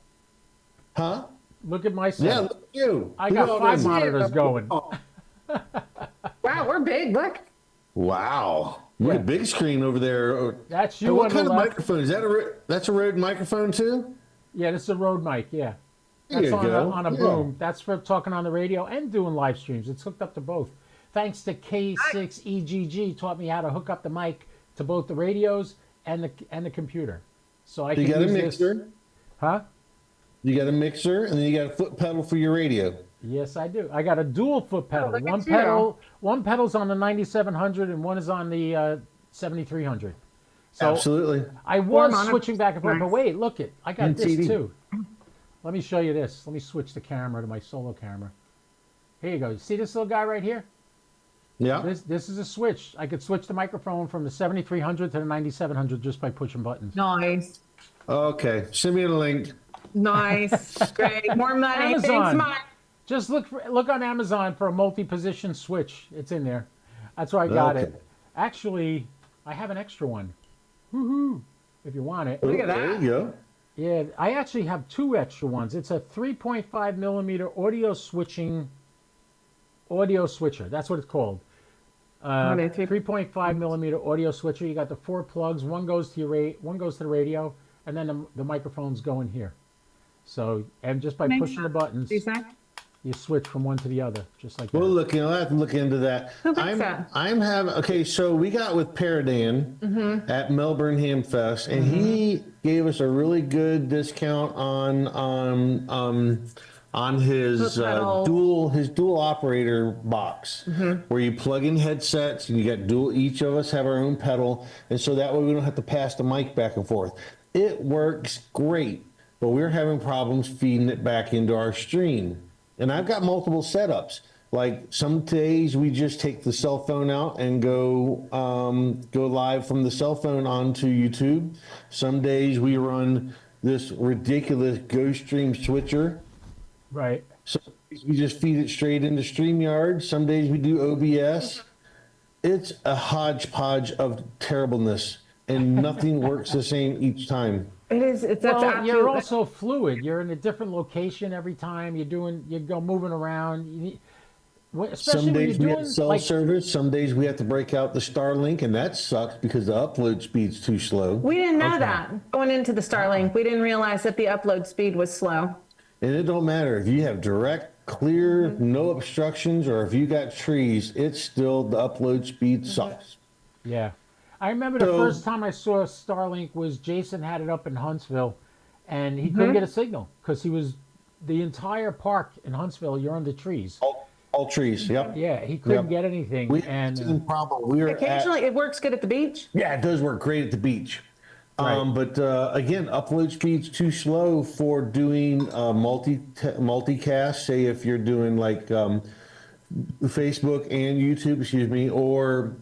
huh? Look at my Yeah, setup. look at you. I Look at got all 5 them. monitors going. Wow, we're big. Look. Wow, look Yeah. at big screen over there. That's Hey, you what on the kind of left. microphone is that? That's a Rode microphone too? Yeah, this is a Rode mic. Yeah. There That's you go. on a Yeah. boom. That's for talking on the radio and doing live streams. It's hooked up to both. Thanks to K6EGG taught me how to hook up the mic to both the radios and the computer. So I You can got a use mixer. this. Huh? You got a mixer, and then you got a foot pedal for your radio. Yes, I do. I got a dual foot pedal. look at One pedal's on the 9700 and one is on the 7300. So Absolutely. I was Form on it. switching back and forth, but Nice. wait, look it. I got this NCD. too. Let me show you this. Let me switch the camera to my solo camera. Here you go. You see this little guy right here? Yeah. This is a switch. I could switch the microphone from the 7300 to the 9700 just by pushing buttons. Nice. Okay. Send me the link. Nice. Great. More money. Thanks, Amazon. Mike. Just look on Amazon for a multi-position switch. It's in there. That's where I got Okay. it. Actually, I have an extra one. Woohoo! If you want it. Look at There that. you go. Yeah, I actually have 2 extra ones. It's a 3.5 millimeter audio switcher. That's what it's called. Okay, 3.5 millimeter audio switcher. You got the 4 plugs. One goes to one goes to the radio, and then the microphones go in here. So, and just by pushing the buttons, you switch from one to the other, just like that. We'll I'll have to look into that. Who picks that? I'm having, okay, so we got with Paradan Mm-hmm. at Melbourne Ham Fest, and he gave us a really good discount on his Foot pedal. dual operator box, Mm-hmm. where you plug in headsets and you got each of us have our own pedal, and so that way we don't have to pass the mic back and forth. It works great, but we're having problems feeding it back into our stream. And I've got multiple setups. Like some days we just take the cell phone out and go live from the cell phone onto YouTube. Some days we run this ridiculous GoStream switcher. Right. Some days we just feed it straight into StreamYard. Some days we do OBS. It's a hodgepodge of terribleness, and nothing works the same each time. It is. That's Well, you're absolute- also fluid. You're in a different location every time. You go moving around. Especially Some when days you're we doing have cell like, service. Some days we have to break out the Starlink, and that sucks because the upload speed's too slow. We didn't know that going into the Starlink. We didn't realize that the upload speed was slow. And it don't matter if you have direct, clear, no obstructions, or if you got trees. It's still the upload speed sucks. yeah. I remember the So- first time I saw Starlink was Jason had it up in Huntsville, and he couldn't get a signal because the entire park in Huntsville. You're under trees. All trees. Yep. Yeah, he couldn't Yep. get anything. We had And the same problem. We were Occasionally, it works good at the beach. Yeah, it does work great at the beach. Right. But again, upload speed's too slow for doing multicast. Say if you're doing like Facebook and YouTube, excuse me, or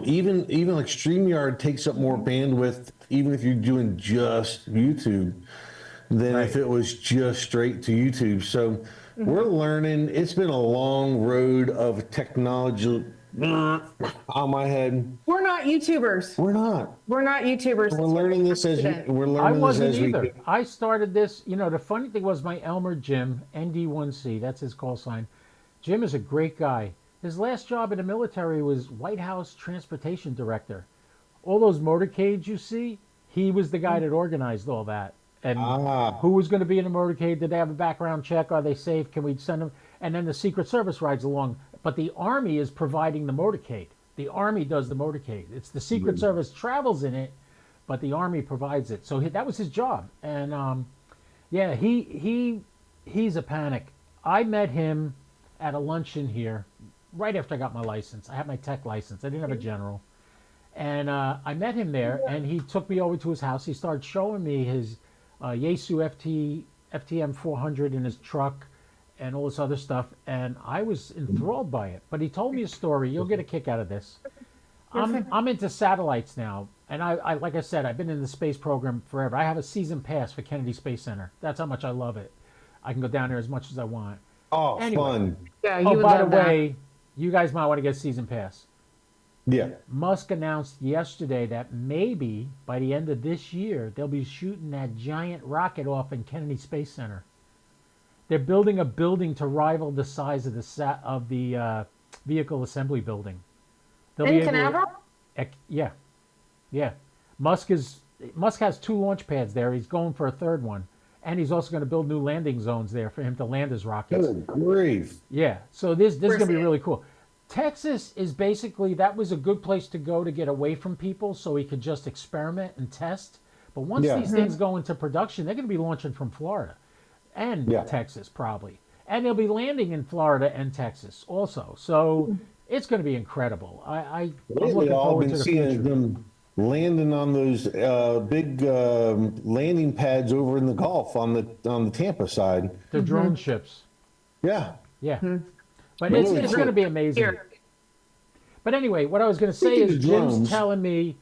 even like StreamYard takes up more bandwidth, even if you're doing just YouTube, than if it was just straight to YouTube. So we're learning. It's been a long road of technology on my head. We're not YouTubers. We're not. We're not YouTubers. We're learning this as we're I learning this wasn't as we either. go. I started this. The funny thing was my Elmer Jim, ND1C, that's his call sign. Jim is a great guy. His last job in the military was White House Transportation Director. All those motorcades you see, he was the guy that organized all that. And who was going to be in the motorcade? Did they have a background check? Are they safe? Can we send them? And then the Secret Service rides along. But the Army is providing the motorcade. The Army does the motorcade. It's the Secret Service travels in it, but the Army provides it. So that was his job. And yeah, he's a panic. I met him at a luncheon here right after I got my license. I had my tech license. I didn't have a general. And I met him there, and he took me over to his house. He started showing me his Yaesu FTM 400 in his truck and all this other stuff, and I was enthralled by it. But he told me a story. You'll get a kick out of this. I'm into satellites now, and I like I said, I've been in the space program forever. I have a season pass for Kennedy Space Center. That's how much I love it. I can go down there as much as I want. Oh, anyway. Fun. Yeah, you oh, would by the love that. way, you guys might want to get season pass. Yeah. Musk announced yesterday that maybe by the end of this year, they'll be shooting that giant rocket off in Kennedy Space Center. They're building a building to rival the size of the vehicle assembly building. In Canaveral? Yeah. Yeah. Musk has 2 launch pads there. He's going for a 3rd one. And he's also going to build new landing zones there for him to land his rockets. Good grief. Yeah. So this is going to be really cool. Texas is basically, that was a good place to go to get away from people so he could just experiment and test. But once these things go into production, they're going to be launching from Florida and Texas probably. And they'll be landing in Florida and Texas also. So it's going to be incredible. I'm looking forward to the future. Them landing on those big landing pads over in the Gulf on the Tampa side. The drone ships. Yeah. Yeah. But it's going to be amazing. Here. But anyway, what I was going to say is Jim's telling me,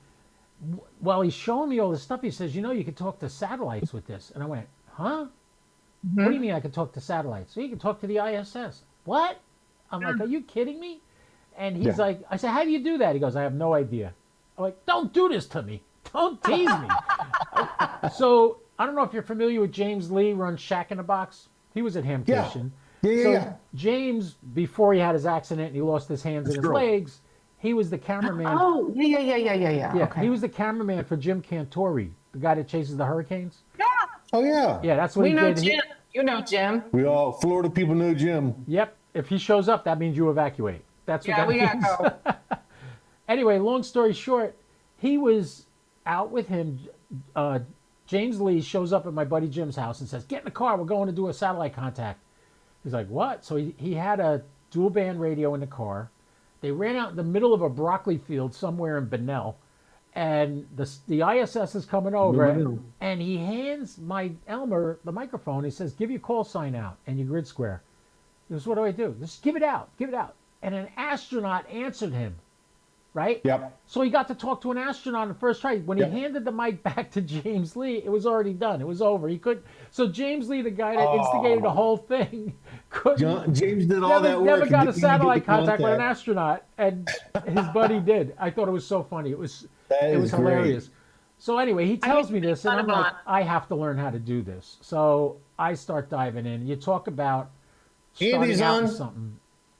while he's showing me all this stuff, he says, you can talk to satellites with this. And I went, huh? What do you mean I can talk to satellites? So you can talk to the ISS. What? I'm like, are you kidding me? And he's like, I said, how do you do that? He goes, I have no idea. I'm like, don't do this to me. Don't tease me. So I don't know if you're familiar with James Lee, runs Shack in the Box. He was at Hamcation. So James, before he had his accident and he lost his hands and his legs, he was the cameraman. Oh, yeah. Okay. He was the cameraman for Jim Cantori, the guy that chases the hurricanes. Yeah. Oh, yeah. Yeah, that's what we he know did. Jim. You know Jim. Florida people know Jim. Yep. If he shows up, that means you evacuate. That's what that means. We gotta go. Anyway, long story short, he was out with him. James Lee shows up at my buddy Jim's house and says, get in the car. We're going to do a satellite contact. He's like, what? So he had a dual band radio in the car. They ran out in the middle of a broccoli field somewhere in Benell. And the ISS is coming over. And he hands my Elmer the microphone. He says, give your call sign out and your grid square. He goes, what do I do? Just give it out. Give it out. And an astronaut answered him. Right? Yep. So he got to talk to an astronaut on the first try. When he handed the mic back to James Lee, it was already done. It was over. He couldn't. So James Lee, the guy that instigated the whole thing, couldn't. James did all that work. Never got a satellite contact with an astronaut, and his buddy did. I thought it was so funny. It was hilarious. So anyway, he tells me this, and I'm like, I have to learn how to do this. So I start diving in. You talk about starting out with something.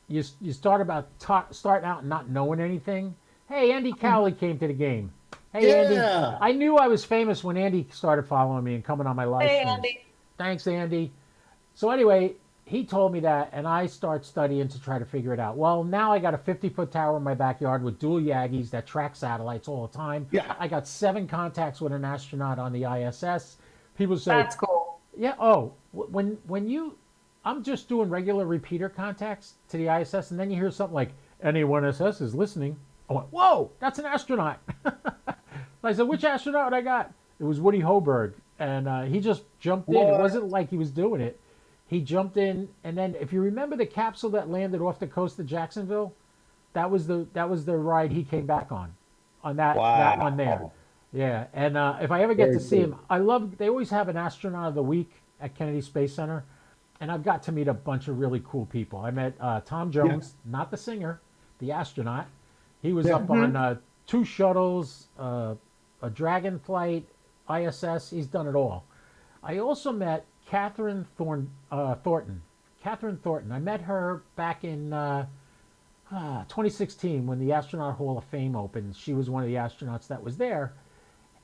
You starting out not knowing anything. Hey, Andy Cowley came to the game. Hey, Andy. I knew I was famous when Andy started following me and coming on my live streams. Andy. Thanks, Andy. So anyway, he told me that, and I start studying to try to figure it out. Well, now I got a 50-foot tower in my backyard with dual Yagis that track satellites all the time. Yeah. I got 7 contacts with an astronaut on the ISS. People say, that's cool. Yeah. Oh, I'm just doing regular repeater contacts to the ISS, and then you hear something like, NA1SS is listening. I went, whoa, that's an astronaut. I said, which astronaut I got? It was Woody Hoberg, and he just jumped in. It wasn't like he was doing it. He jumped in, and then if you remember the capsule that landed off the coast of Jacksonville, that was the ride he came back on that one there. Yeah, and if I ever get to see him, they always have an astronaut of the week at Kennedy Space Center, and I've got to meet a bunch of really cool people. I met Tom Jones, not the singer, the astronaut. He was up on 2 shuttles, a Dragon flight, ISS. He's done it all. I also met Catherine Thornton. Catherine Thornton. I met her back in 2016 when the Astronaut Hall of Fame opened. She was one of the astronauts that was there.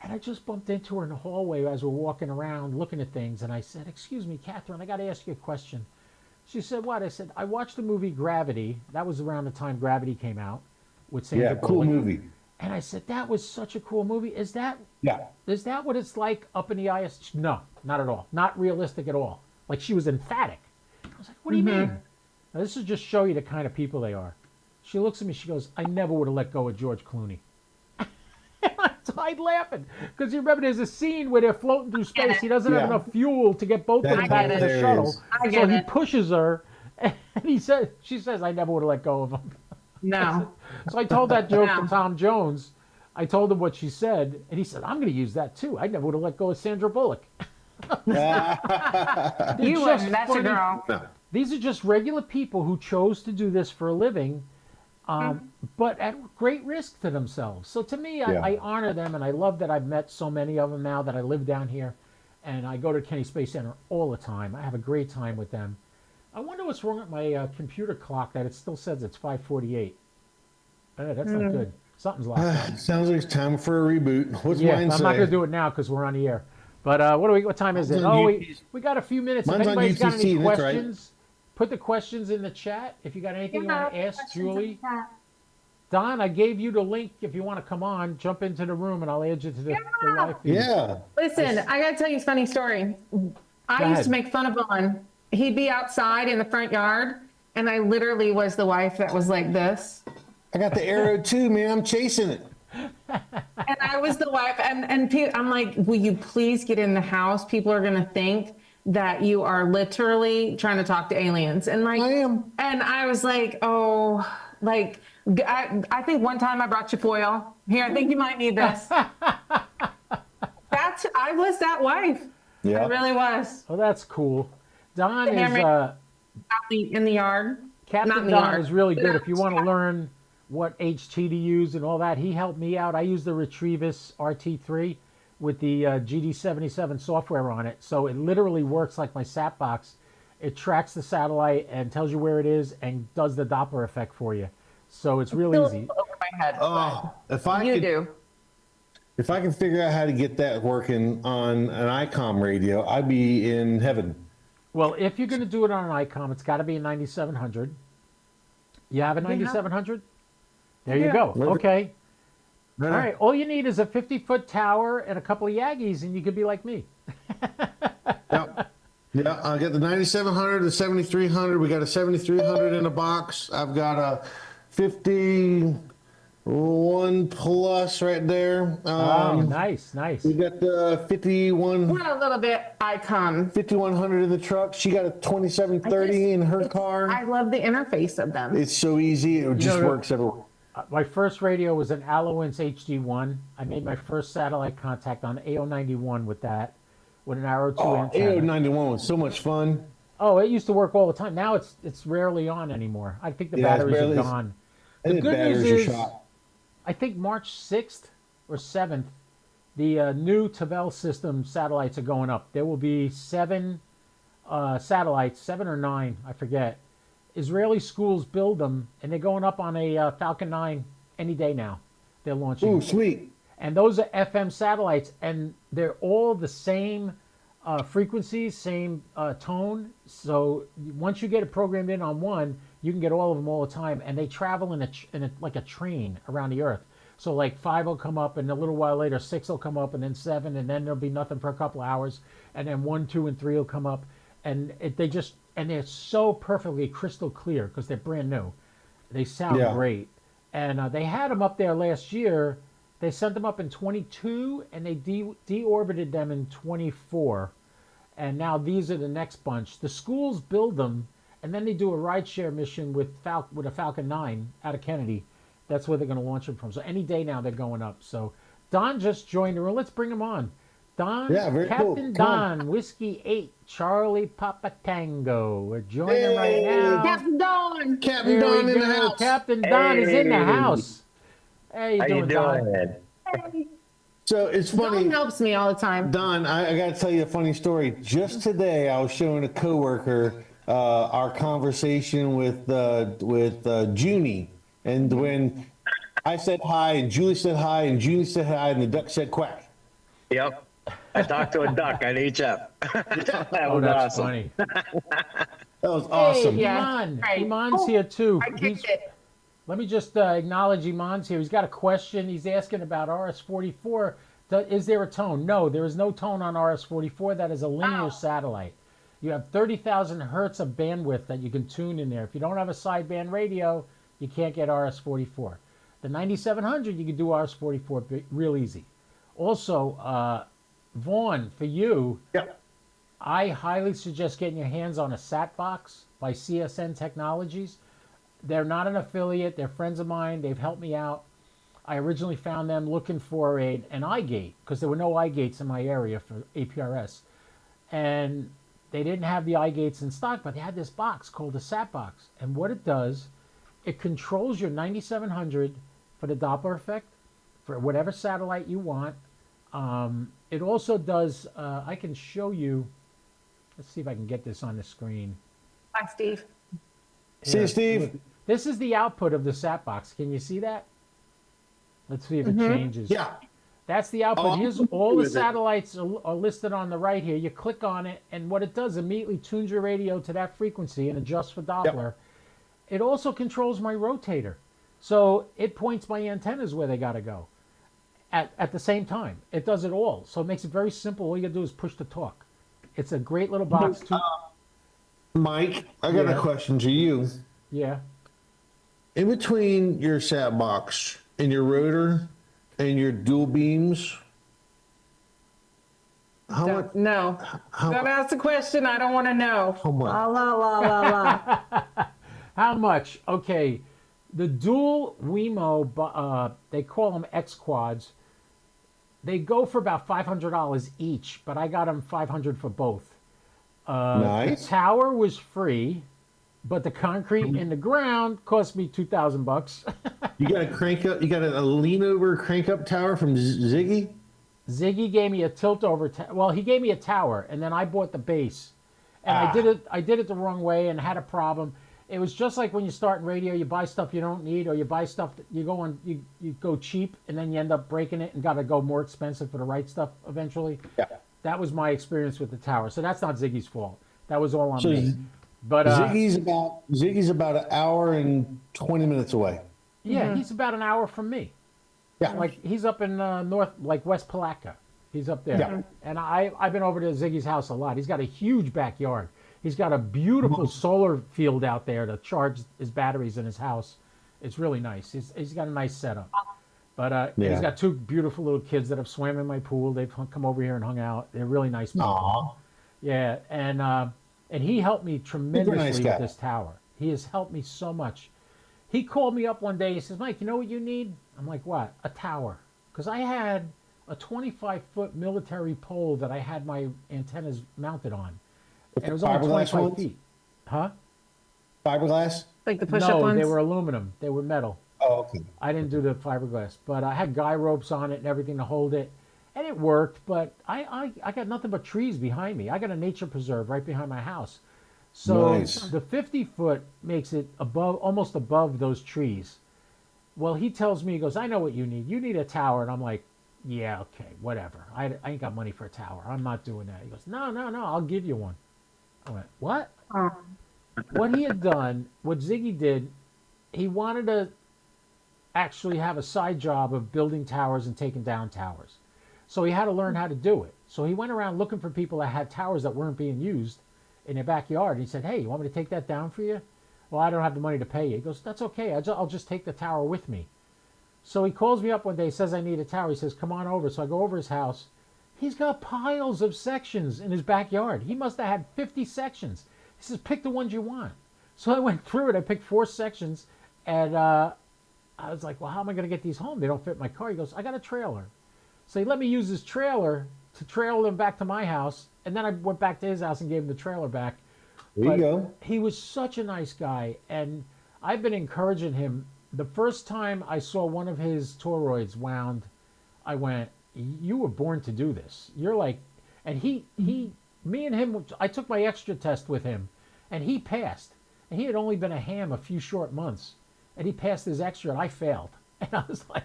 And I just bumped into her in the hallway as we're walking around looking at things. And I said, excuse me, Catherine, I got to ask you a question. She said, what? I said, I watched the movie Gravity. That was around the time Gravity came out. With Sandra cool movie. And I said, that was such a cool movie. Is that what it's like up in the ISS? No, not at all. Not realistic at all. Like, she was emphatic. I was like, what do you mean? Now, this is just show you the kind of people they are. She looks at me. She goes, "I never would have let go of George Clooney." I died laughing because you remember there's a scene where they're floating through space. He doesn't have Yeah. enough fuel to get both of them That's back to the shuttle, hilarious. so he pushes her, and she says, "I never would have let go of him." No. So I told that joke No. to Tom Jones. I told him what she said, and he said, "I'm going to use that too. I never would have let go of Sandra Bullock." You just wouldn't. That's your funny. girl. No. These are just regular people who chose to do this for a living, but at great risk to themselves. So to me, I honor them, and I love that I've met so many of them now that I live down here, and I go to Kennedy Space Center all the time. I have a great time with them. I wonder what's wrong with my computer clock that it still says it's 5:48. That's not good. Something's locked up. Sounds like it's time for a reboot. What's Yeah, mine I'm say? not going to do it now because we're on the air. But what time is it? Mine's on Oh, UTC. we got a few minutes. If Mine's on anybody's got any UTC, that's right. questions, put the questions in the chat. If you got anything you want to ask Julie. Don, I gave you the link. If you want to come on, jump into the room, and I'll add you to the live feed. Yeah. Listen, I got to tell you a funny story. I Go used ahead. to make fun of Vaughn. He'd be outside in the front yard, and I literally was the wife that was like this. I got the arrow too, man. I'm chasing it. And I was the wife, I'm like, will you please get in the house? People are going to think that you are literally trying to talk to aliens. And like, I am. And I was like, oh, like, I think one time I brought you foil. Here, I think you might need this. I was that wife. Yeah. I really was. Oh, that's cool. Don And is Out in the yard. Not Captain in the Don yard. is really good. If you want to learn what HT to use and all that, he helped me out. I use the Retrievis RT3 with the GD77 software on it, so it literally works like my sat box. It tracks the satellite and tells you where it is and does the Doppler effect for you. So it's real easy. Over my head. Oh, if I You could, do. if I can figure out how to get that working on an ICOM radio, I'd be in heaven. Well, if you're going to do it on an ICOM, it's got to be a 9700. You have a 9700? There you go. Okay. All right. All you need is a 50-foot tower and a couple of Yagis, and you could be like me. Yep. Yeah, I got the 9700, the 7300. We got a 7300 in a box. I've got a 51 plus right there. Nice. We got the 51. We're a little bit icon. 5100 in the truck. She got a 2730 in her car. I love the interface of them. It's so easy. It just know, works everywhere. My first radio was an Alloince HD1. I made my first satellite contact on AO91 with that, with an Arrow 2 antenna. AO91 was so much fun. Oh, it used to work all the time. Now it's rarely on anymore. I think the batteries are gone. The good news is, I think March 6th or 7th, the new Tavel system satellites are going up. There will be 7 satellites, 7 or 9, I forget. Israeli schools build them, and they're going up on a Falcon 9 any day now. They're launching. Ooh, sweet. And those are FM satellites, and they're all the same frequencies, same tone. So once you get it programmed in on one, you can get all of them all the time, and they travel in a like a train around the Earth. So like 5 will come up, and a little while later 6 will come up, and then 7, and then there'll be nothing for a couple hours, and then 1, 2, and 3 will come up, and they're so perfectly crystal clear because they're brand new. They sound great, and they had them up there last year. They sent them up in 22, and they deorbited them in 24, and now these are the next bunch. The schools build them, and then they do a rideshare mission with a Falcon 9 out of Kennedy. That's where they're going to launch them from. So any day now they're going up. So Don just joined the room. Let's bring him on. Don, very Captain cool. Don, Whiskey 8, Charlie Papa Tango. We're joining right now. Captain Don. Captain There Don we in the go. house. Captain Don is in the house. Hey, How you Don? doing? So it's funny. Don helps me all the time. Don, I got to tell you a funny story. Just today, I was showing a coworker our conversation with Junie, and when I said hi, and Julie said hi, and Junie said hi, and the duck said quack. Yep. I talked to a duck on HF. That Oh, was that's awesome. funny. That was awesome. Hey, Yeah. Iman. Right. Iman's here too. I kicked it. Let me just acknowledge Iman's here. He's got a question. He's asking about RS-44. Is there a tone? No, there is no tone on RS-44. That is a linear satellite. You have 30,000 hertz of bandwidth that you can tune in there. If you don't have a sideband radio, You can't get RS-44. The 9700, you can do RS-44 real easy. Also, Vaughn, for you, Yep. I highly suggest getting your hands on a SAT box by CSN Technologies. They're not an affiliate. They're friends of mine. They've helped me out. I originally found them looking for an iGate because there were no iGates in my area for APRS. And they didn't have the iGates in stock, but they had this box called a SAT box. And what it does, it controls your 9700 for the Doppler effect, for whatever satellite you want. It also does, I can show you, let's see if I can get this on the screen. Hi, Steve. See you, Here, Steve. look. This is the output of the SAT box. Can you see that? Let's see if it changes. Yeah. That's the output. Oh, Here's I'm all the with it. satellites are listed on the right here. You click on it, and what it does immediately tunes your radio to that frequency and adjusts for Doppler. It also controls my rotator. So it points my antennas where they got to go at the same time. It does it all. So it makes it very simple. All you got to do is push the talk. It's a great little box. Mike, I got Yeah. a question to you. Yeah. In between your sat box and your rotor and your dual beams, how much? No. Don't ask the question. I don't want to know. How much? La, la, la, la, la. How much? Okay. The dual Wemo, they call them X quads. They go for about $500 each, but I got them $500 for both. Nice. The tower was free, but the concrete in the ground cost me $2,000. You got a crank up. You got a lean over crank up tower from Ziggy. Ziggy gave me a tilt over. Well, he gave me a tower, and then I bought the base, and I did it the wrong way and had a problem. It was just like when you start in radio, you buy stuff you don't need, or you buy stuff that you go cheap, and then you end up breaking it and got to go more expensive for the right stuff eventually. Yeah. That was my experience with the tower. So that's not Ziggy's fault. That was all on So me. But Ziggy's about an hour and 20 minutes away. yeah, he's about an hour from me. Yeah. Like he's up in north, like West Palatka. He's up there. Yeah. And I've been over to Ziggy's house a lot. He's got a huge backyard. He's got a beautiful solar field out there to charge his batteries in his house. It's really nice. He's got a nice setup. But he's got two beautiful little kids that have swam in my pool. They've come over here and hung out. They're really nice people. Aw. Yeah, and he helped me tremendously nice with guy. this tower. He has helped me so much. He called me up one day. He says, "Mike, you know what you need?" I'm like, "What?" "A tower." Because I had a 25-foot military pole that I had my antennas mounted on. And it was only Fiberglass 25 ones? feet. Huh? Fiberglass. Like the push-up No, ones? they were aluminum. They were metal. Oh, okay. I didn't do the fiberglass, but I had guy ropes on it and everything to hold it, and it worked. But I got nothing but trees behind me. I got a nature preserve right behind my house, so Nice. the 50-foot makes it almost above those trees. Well, he tells me, he goes, "I know what you need. You need a tower," and I'm like, "Yeah, okay, whatever. I ain't got money for a tower. I'm not doing that." He goes, "No, I'll give you one." I went, "What?" What he had done, what Ziggy did, he wanted to actually have a side job of building towers and taking down towers. So he had to learn how to do it. So he went around looking for people that had towers that weren't being used in their backyard. He said, "Hey, you want me to take that down for you?" "Well, I don't have the money to pay you." He goes, "That's okay. I'll just take the tower with me." So he calls me up one day, says, "I need a tower." He says, "Come on over." So I go over his house. He's got piles of sections in his backyard. He must have had 50 sections. He says, "Pick the ones you want." So I went through it. I picked 4 sections, and I was like, "Well, how am I going to get these home? They don't fit in my car." He goes, "I got a trailer." So he let me use his trailer to trail them back to my house, and then I went back to his house and gave him the trailer back. There you go. He was such a nice guy, and I've been encouraging him. The first time I saw one of his toroids wound, I went, "You were born to do this. You're like," and me and him, I took my extra test with him, and he passed. And he had only been a ham a few short months, and he passed his extra, and I failed. And I was like,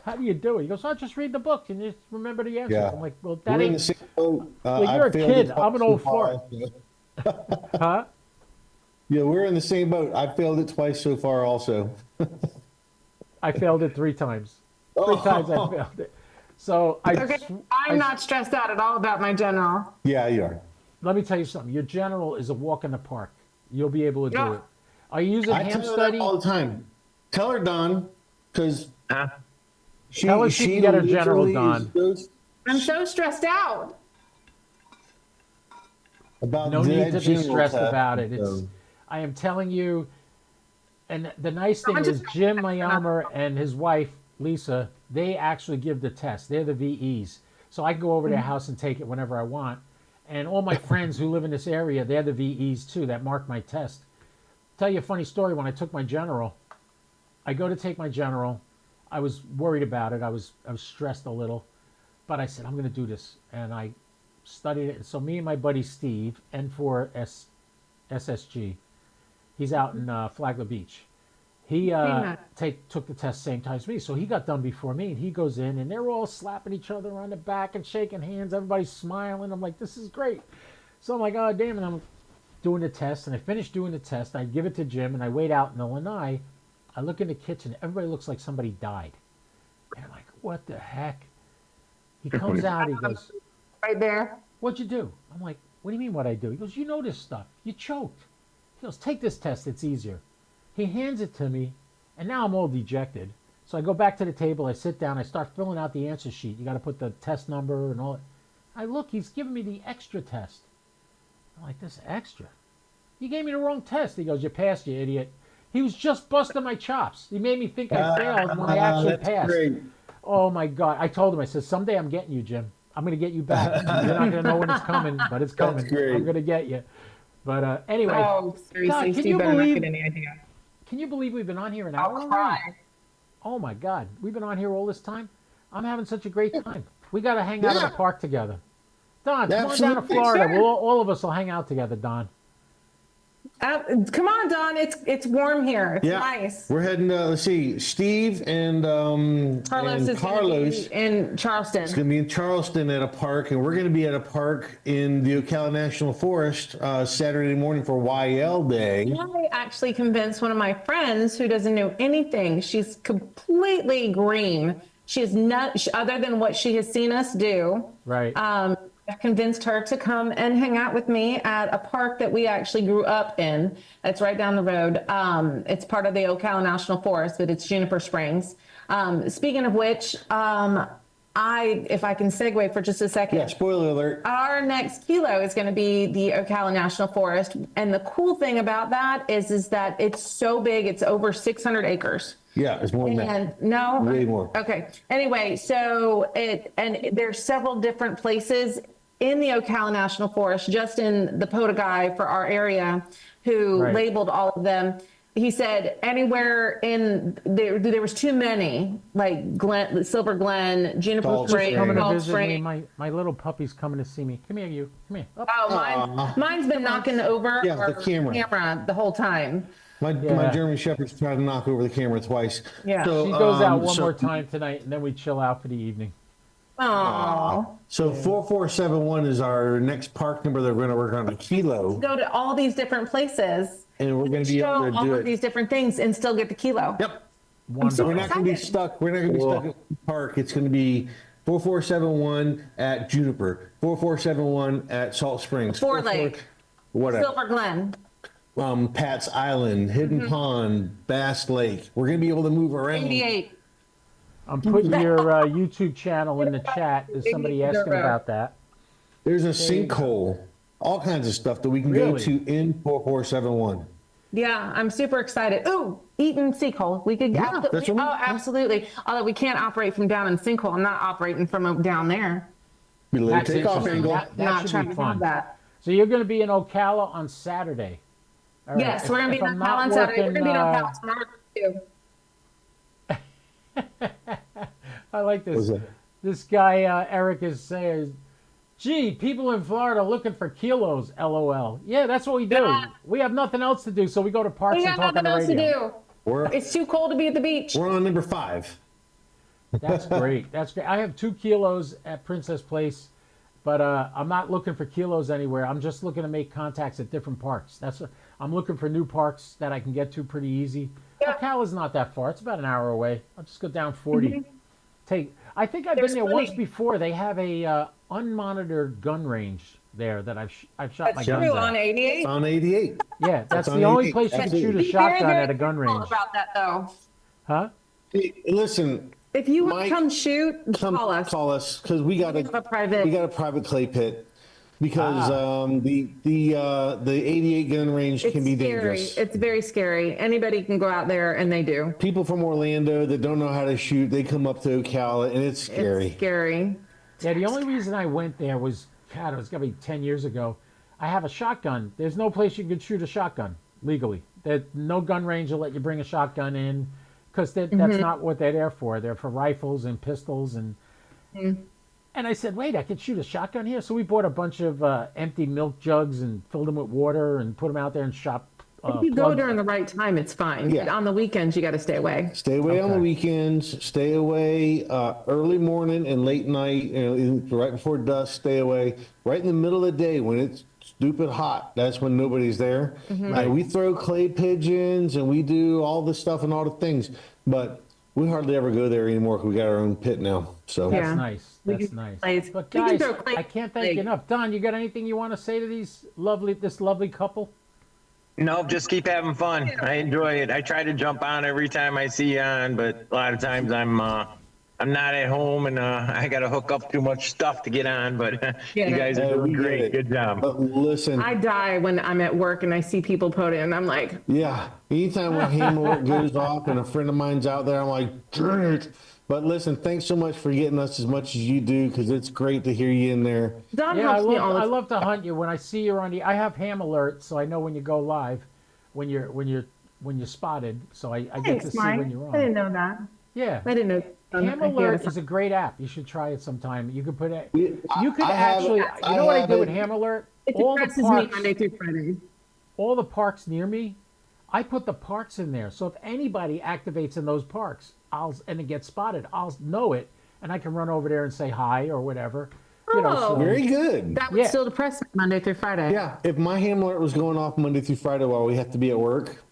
"How do you do it?" He goes, "I'll just read the book and just remember the answers." Yeah. I'm like, "Well, that We're in the ain't," same boat. Well, I you're a failed kid. it I'm an twice old so far. huh? Yeah, we're in the same boat. I failed it twice so far also. I failed it 3 times. 3 times I failed it. So Okay, I'm not stressed out at all about my general. Yeah, you are. let me tell you something. Your general is a walk in the park. You'll be able to do Yeah. it. Are you using I ham tell you that study? all the time. Tell her, Don, because Huh? Tell her she can get her general, literally Don. goes I'm so stressed out. about No need to that be general stressed test, about it. It's, so. I am telling you, and the nice thing I'm is just- Jim Mayelmer and his wife, Lisa, they actually give the test. They're the VEs. So I can go over to their house and take it whenever I want. And all my friends who live in this area, they're the VEs too that mark my test. Tell you a funny story. When I took my general, I go to take my general. I was worried about it. I was stressed a little, but I said I'm going to do this, and I studied it. So me and my buddy Steve, N4S SSG, he's out in Flagler Beach. He took the test same time as me, so he got done before me, and he goes in, and they're all slapping each other on the back and shaking hands. Everybody's smiling. I'm like, this is great. So I'm like, oh damn, and I'm doing the test, and I finish doing the test. I give it to Jim, and I wait out in the lanai. I look in the kitchen. Everybody looks like somebody died. And I'm like, what the heck? He comes out. He goes, Right there. what'd you do? I'm like, what do you mean what I do? He goes, you know this stuff. You choked. He goes, take this test. It's easier. He hands it to me, and now I'm all dejected. So I go back to the table. I sit down. I start filling out the answer sheet. You got to put the test number and all that. I look. He's giving me the extra test. I'm like, this extra? You gave me the wrong test. He goes, you passed, you idiot. He was just busting my chops. He made me think I failed when I actually that's passed. great. Oh my God. I told him, I said, someday I'm getting you, Jim. I'm going to get you back. You're not going to know when it's coming, but it's coming. That's great. I'm going to get you. But anyway, Oh, seriously, God, can Steve you better not believe- get any idea. can you believe we've been on here an I'll hour already? cry. Oh my God. We've been on here all this time. I'm having such a great time. We got to hang out in the park together. Don, come on down to Absolutely. Florida. Sure. All of us will hang out together, Don. Come on, Don. It's warm here. It's Yeah, nice. we're heading. Let's see, Steve and Carlos and is Carlos gonna be in Charleston. is going to be in Charleston at a park, and we're going to be at a park in the Ocala National Forest Saturday morning for YL Day. I actually convinced one of my friends who doesn't know anything. She's completely green. She is not, other than what she has seen us do. Right. I've convinced her to come and hang out with me at a park that we actually grew up in. It's right down the road. It's part of the Ocala National Forest, but it's Juniper Springs. Speaking of which, if I can segue for just a second. Yeah, spoiler alert. Our next kilo is going to be the Ocala National Forest. And the cool thing about that is that it's so big, it's over 600 acres. Yeah, it's more than that. And no, Way more. Okay. Anyway, so there's several different places in the Ocala National Forest, just in the POTA guy for our area, who Right. labeled all of them. He said anywhere in there was too many, like Silver Glen, Juniper Salt Springs, Springs. Coming to Salt visit me. Springs. My little puppy's coming to see me. Come here, you. Come here. Up. Oh, mine's been knocking over Yeah, our the camera. the whole time. My Yeah. German Shepherd's tried to knock over the camera twice. Yeah. So, She goes out one so- more time tonight, and then we chill out for the evening. Oh, So 4471 is our next park number that we're going to work on a kilo, go to all these different places, and we're going to be show able to all do of it. these different things, and still get the kilo. Yep. Wonderful. We're not going to be excited. stuck. We're not going to be stuck at the park. It's going to be 4471 at Juniper, 4471 at Salt Springs, Four Lake. whatever. Silver Glen. Pat's Island, Hidden Pond, Bass Lake. We're going to be able to move around. 88. I'm putting your YouTube channel in the chat. There's somebody asking about that. There's a sinkhole, all kinds of stuff that we can go Really? to in 4471. Yeah, I'm super excited. Ooh, Eaton Sinkhole. We could Yeah, that's what we- absolutely. Although we can't operate from down in Sinkhole. I'm not operating from down there. Be a little That's takeoff interesting. angle. That Not should trying be to fun. have that. So you're going to be in Ocala on Saturday. All right. Yes, we're gonna be If in I'm Ocala not on Saturday. We're working, gonna be in Ocala tomorrow too. I like What's this. that? This guy Eric is saying, "Gee, people in Florida looking for kilos." LOL. Yeah, that's what we do. Yeah. We have nothing else to do, so we go to parks We and got talk on nothing the else to radio. do. We're, It's too cold to be at the beach. we're on number 5. That's great. That's great. I have 2 kilos at Princess Place, but I'm not looking for kilos anywhere. I'm just looking to make contacts at different parks. I'm looking for new parks that I can get to pretty easy. Yeah. Ocala's not that far. It's about an hour away. I'll just go down 40. I think I've There's been there once plenty. before. They have a unmonitored gun range there that I've shot my That's guns true at. on 88. It's on 88. Yeah, that's on the only 88. place you can Absolutely. shoot a Be very, shotgun very at a gun careful range. about that though. Huh? Hey, listen, If you want Mike, to come shoot, come call us. call us because we got have a private- a private clay pit because the 88 gun range It's can be scary. dangerous. It's very scary. Anybody can go out there, and they do. People from Orlando that don't know how to shoot, they come up to Ocala and it's scary. It's scary. Yeah, the only reason I went there was, God, it was gonna be 10 years ago. I have a shotgun. There's no place you could shoot a shotgun legally. No gun range will let you bring a shotgun in because that's not what they're there for. They're for rifles and pistols and. And I said, wait, I could shoot a shotgun here. So we bought a bunch of empty milk jugs and filled them with water and put them out there and shot. If you go during the right time, it's fine. Yeah. But on the weekends, you got to stay away. Stay away on the weekends. Stay away early morning and late night. Right before dusk. Stay away. Right in the middle of the day when it's stupid hot. That's when nobody's there. And we throw clay pigeons and we do all the stuff and all the things, but we hardly ever go there anymore because we got our own pit now. So That's Yeah. nice. We That's can nice. play- But we can guys, throw clay- I can't thank you enough. Don, you got anything you want to say to this lovely couple? No, just keep having fun. I enjoy it. I try to jump on every time I see you on, but a lot of times I'm not at home and I got to hook up too much stuff to get on. But you guys are we doing get great. it. Good job. But listen, I die when I'm at work and I see people POTA, and I'm like, yeah, anytime when Ham alert goes off and a friend of mine's out there, I'm like, darn it. But listen, thanks so much for getting us as much as you do because it's great to hear you in there. Don Yeah, helps me all the I time. love to hunt you. When I see you on I have ham alert, so I know when you go live, when you're spotted. So I get to Thanks, see Mike. when you're I didn't on. know that. Yeah. I didn't know. Ham I hear alert the- is a great app. You should try it sometime. You could put it. We- You could I have- actually. I You know what I have do with it. ham alert? It All the depresses me parks. Monday through Friday. All the parks near me, I put the parks in there. So if anybody activates in those parks, and it gets spotted, I'll know it, and I can run over there and say hi or whatever. You know, Oh. so, Very good. That would Yeah. still depress me Monday through Friday. Yeah, if my ham alert was going off Monday through Friday while we have to be at work,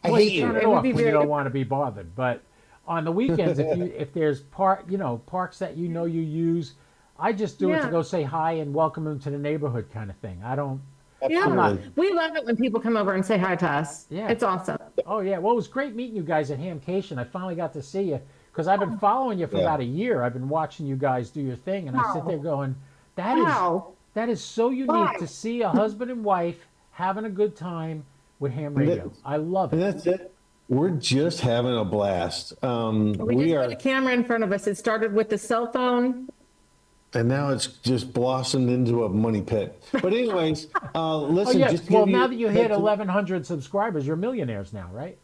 I well, hate you turn you. it It would off be when you very- don't want to be bothered. But on the weekends, if there's parks that you use, I just do it to Yeah. go say hi and welcome them to the neighborhood kind of thing. I don't. Yeah, Absolutely. we love it when people come over and say hi to us. Yeah. It's awesome. Oh yeah, well it was great meeting you guys at Hamcation. I finally got to see you because I've been following you for Yeah. about a year. I've been watching you guys do your thing, and I sit there going, that is Wow. that is so unique Why? to see a husband and wife having a good time with ham radio. I love And it. that's it. We're just having a blast. We We just are, put a camera in front of us. It started with the cell phone. and now it's just blossomed into a money pit. But anyways, Oh listen. yeah. Just to Well, give now that you hit that's- 1,100 subscribers, you're millionaires now, right?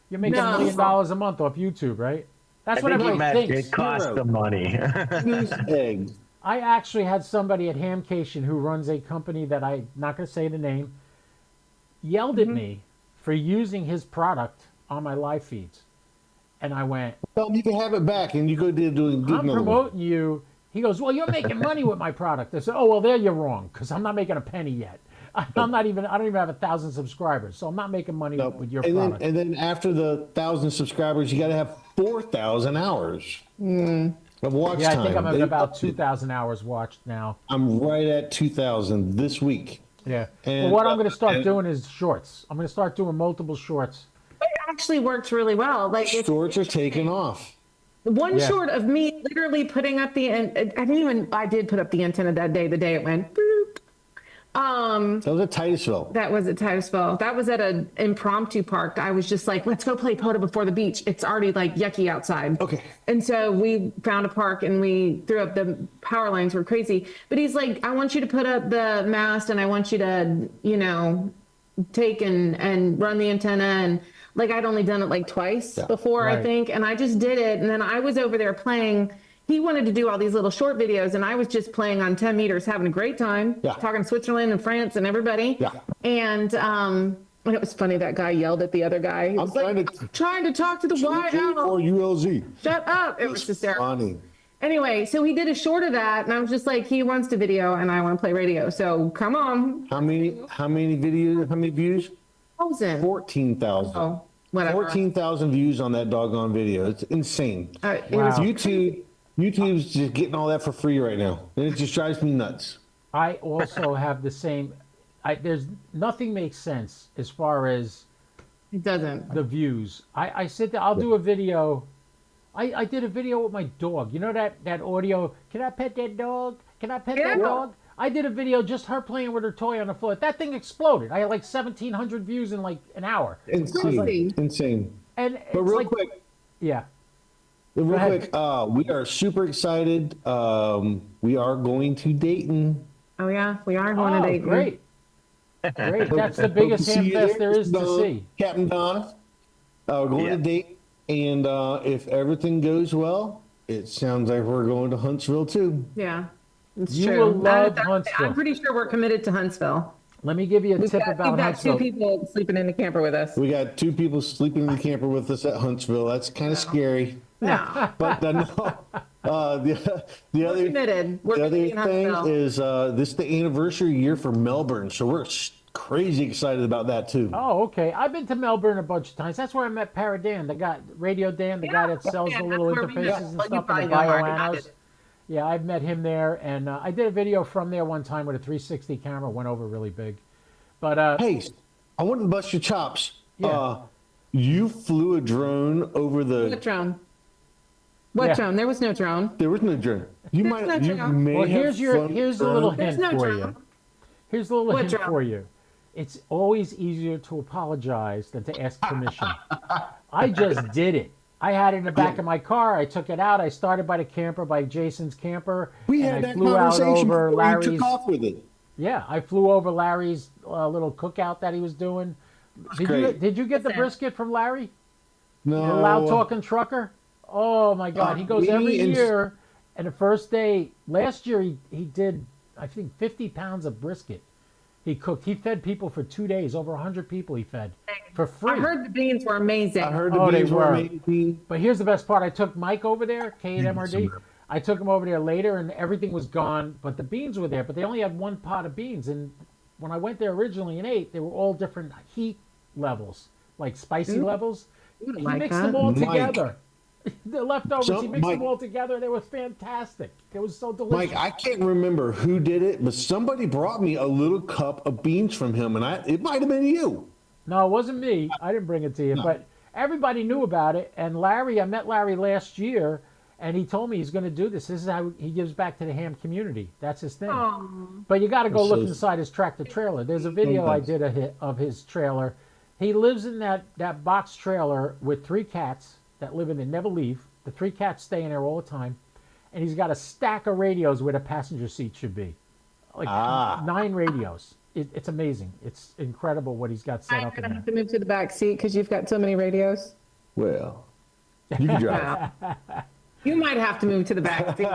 You're making No. $1 million a month off YouTube, right? That's I what think everybody thinks. it costs Hero. the money. goose egg. I actually had somebody at Hamcation who runs a company that I'm not going to say the name, yelled at me for using his product on my live feeds. And I went, Tell them you can have it back, and you go do I'm another one. promoting you. He goes, well, you're making money with my product. I said, oh, well, there you're wrong because I'm not making a penny yet. I don't even have 1,000 subscribers, so I'm not making money Nope. with your and then, product. and then after the 1,000 subscribers, you got to have 4,000 hours of watch Yeah, I time. think I'm at They about upped it. 2,000 hours watched now. I'm right at 2,000 this week. Yeah. And, well, what I'm going to start and- doing is shorts. I'm going to start doing multiple shorts. It actually works really well. Like it's Shorts are taking off. one Yeah. short of me literally putting up I did put up the antenna that day, the day it went boop. That was at Titusville. That was at Titusville. That was at an impromptu park. I was just like, let's go play POTA before the beach. It's already like yucky outside. Okay. And so we found a park and we threw up the power lines were crazy. But he's like, I want you to put up the mast and I want you to, take and run the antenna. And like, I'd only done it like twice before, I Right. think. And I just did it. And then I was over there playing. He wanted to do all these little short videos, and I was just playing on 10 meters, having a great time, Yeah. talking Switzerland and France and everybody. Yeah. And it was funny. That guy yelled at the other guy. He I'm was like, trying to- trying to talk to the White or House. ULZ. Shut up. It was hysterical. Funny. Anyway, so he did a short of that, and I was just like, he wants to video, and I want to play radio. So come on. How many videos? How many views? 1,000. 14,000. Oh, whatever. 14,000 views on that doggone video. It's insane. It was Wow. YouTube's just getting all that for free right now, and it just drives me nuts. I also have the same. There's nothing makes sense as far as It doesn't. the views. I sit there. I'll do a video. I did a video with my dog. You know that audio? Can I pet that dog? Can I pet that Yeah. dog? I did a video just her playing with her toy on the floor. That thing exploded. I had like 1,700 views in like an hour. Insane. Insane. And But it's real like, quick, yeah. real ahead. quick, we are super excited. We are going to Dayton. Oh yeah, we are going to Dayton. Great. Great. That's the biggest Hope to see you hamfest there is to Don, see. Captain Don. We're going to Dayton, and if everything goes well, it sounds like we're going to Huntsville too. Yeah, it's You true. will love I'm Huntsville. pretty sure we're committed to Huntsville. Let me give you a tip We've about got Huntsville. 2 people sleeping in the camper with us. We got 2 people sleeping in the camper with us at Huntsville. That's kind of scary. No, But no, the we're other committed. We're the other committed in thing Huntsville. is this is the anniversary year for Melbourne, so we're crazy excited about that too. Oh, okay. I've been to Melbourne a bunch of times. That's where I met Paradan, Radio Dan, the guy that sells yeah, the that's little where we met. interfaces and Well, you stuff and probably the know Marty about bioannos. it. Yeah, I've met him there, and I did a video from there one time with a 360 camera. Went over really big. But Hey, I wanted to bust your chops. Yeah. You flew a drone over the. What drone? What Yeah. drone? There was no drone. There was no drone. You There's no you drone. may well, have here's a flown little drone. hint There's no for drone. you. Here's a little What hint drone? for you. It's always easier to apologize than to ask permission. I just did it. I had it in the back of my car. I took it out. I started by the camper, by Jason's camper. We and had I that flew out conversation over before Larry's. you took off with it. Yeah, I flew over Larry's little cookout that he was doing. great. Did you get the Listen. brisket from Larry? No, The loud talking trucker? Oh my God. He goes me every and- year. And the first day, last year, he did, I think, 50 pounds of brisket. He cooked. He fed people for 2 days. Over 100 people he fed for free. I heard the beans were amazing. I heard the Oh, they beans were were. amazing. But here's the best part. I took Mike over there, K8MRD. I took him over there later, and everything was gone, but the beans were there. But they only had one pot of beans. And when I went there originally and ate, they were all different heat levels, like spicy levels. would He like mixed that. them all Mike. together. The leftovers, So, he mixed Mike- them all together. They were fantastic. It was so delicious. Mike, I can't remember who did it, but somebody brought me a little cup of beans from him, and it might have been you. No, it wasn't me. I didn't bring it to you, but everybody knew about it. And Larry, I met Larry last year, and he told me he's going to do this. This is how he gives back to the ham community. That's his thing. But you got to go look inside his tractor trailer. There's a video I did of his trailer. He lives in that box trailer with 3 cats that live in it, never leave. The 3 cats stay in there all the time. And he's got a stack of radios where the passenger seat should be. Like 9 radios. It's amazing. It's incredible what he's got set I'm up in gonna there. have to move to the back seat because you've got so many radios. Well, you can drive. You might have to move to the back seat.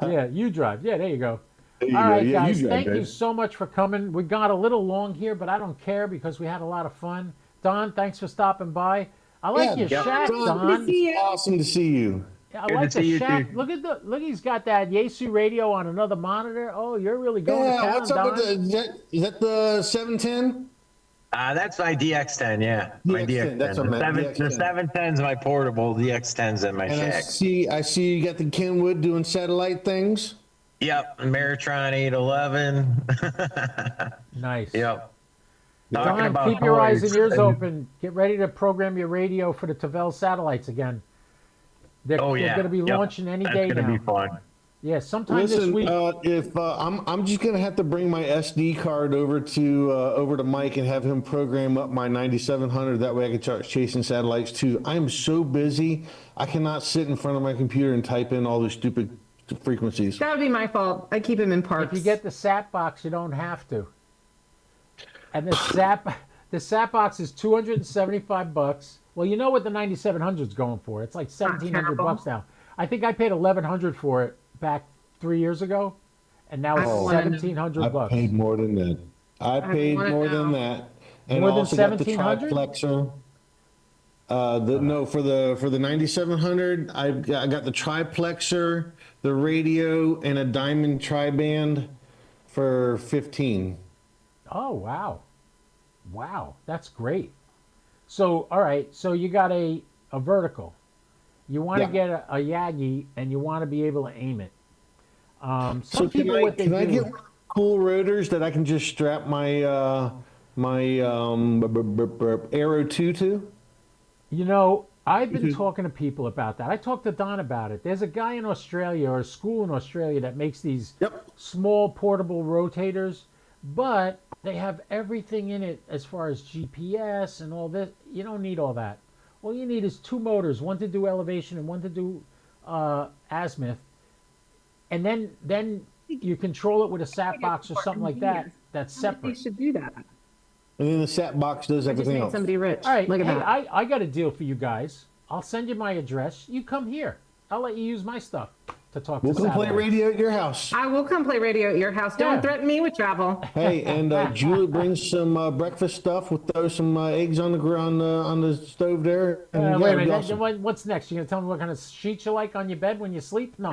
Yeah, you drive. Yeah, there you go. There you All go. right, Yeah, you guys. drive, Thank you babe. so much for coming. We got a little long here, but I don't care because we had a lot of fun. Don, thanks for stopping by. I like your shack, Don, Don. see awesome to see you. I Good like to the see you, shack. too. Look. He's got that Yaesu radio on another monitor. Oh, you're really going to Yeah, town, what's up Don. with is that the 710? That's my DX10, yeah. My DX10, that's what I meant, The DX10. 710's my portable, DX10's in my And I shack. see you got the Kenwood doing satellite things. Yep, Meritron 811. Nice. Yep. Talking Don, about keep your eyes and toys. ears open. Get ready to program your radio for the Tavel satellites again. They're Yeah. going to be Yep. launching any That's day gonna now. be fun. Yeah, sometime this Listen, week. if I'm just gonna have to bring my SD card over to Mike and have him program up my 9700. That way I can start chasing satellites too. I'm so busy, I cannot sit in front of my computer and type in all those stupid frequencies. That would be my fault. I keep him in parks. If you get the SAT box, you don't have to. And the SAT box is $275. Well, you know what the 9700 is going for. It's like $1,700 bucks now. I think I paid $1,100 for it back 3 years ago, and now it's Oh. $1,700 I bucks. paid more than that. I paid wanna more than know. that, and More I than also got the 1,700? triplexer. No, for the 9700, I got the triplexer, the radio, and a diamond tri-band for 15. Oh, wow. Wow, that's great. So, all right, so you got a vertical. You want to Yeah. get a Yagi, and you want to be able to aim it. Some So people, what they can I do. get cool rotors that I can just strap my my Aero 2 to? You know, I've been talking to people about that. I talked to Don about it. There's a guy in Australia or a school in Australia that makes these small portable rotators, but they have everything in it as far as GPS and all this. You don't need all that. All you need is 2 motors, one to do elevation and one to do azimuth. And then you control it with a sat box or something like that. That's separate. You should do that. And then the sat box does I just everything made else. somebody rich. All right, Look at hey, that. I got a deal for you guys. I'll send you my address. You come here. I'll let you use my stuff to talk We'll to come play satellites. radio at your house. I will come play radio at your house. Don't Yeah. threaten me with travel. Hey, and Julie brings some breakfast stuff. We'll throw some eggs on the stove there. And yeah, Wait a it'll be minute. awesome. What's next? You gonna tell me what kind of sheets you like on your bed when you sleep? No,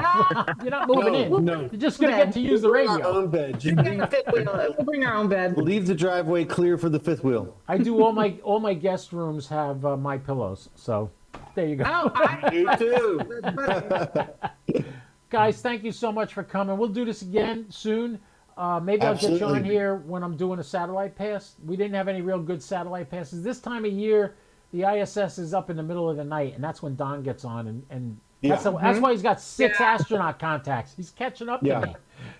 you're not moving in. No. You're just gonna get to use the Our radio. own bed. Fifth wheel. We'll bring our own bed. Leave the driveway clear for the fifth wheel. I do all my guest rooms have my pillows. So there you go. Oh, You too. Guys, thank you so much for coming. We'll do this again soon. Maybe I'll get you on Absolutely. here when I'm doing a satellite pass. We didn't have any real good satellite passes. This time of year, the ISS is up in the middle of the night, and that's when Don gets on. And that's, Yeah. that's why he's got 6 astronaut contacts. He's catching up to Yeah. me.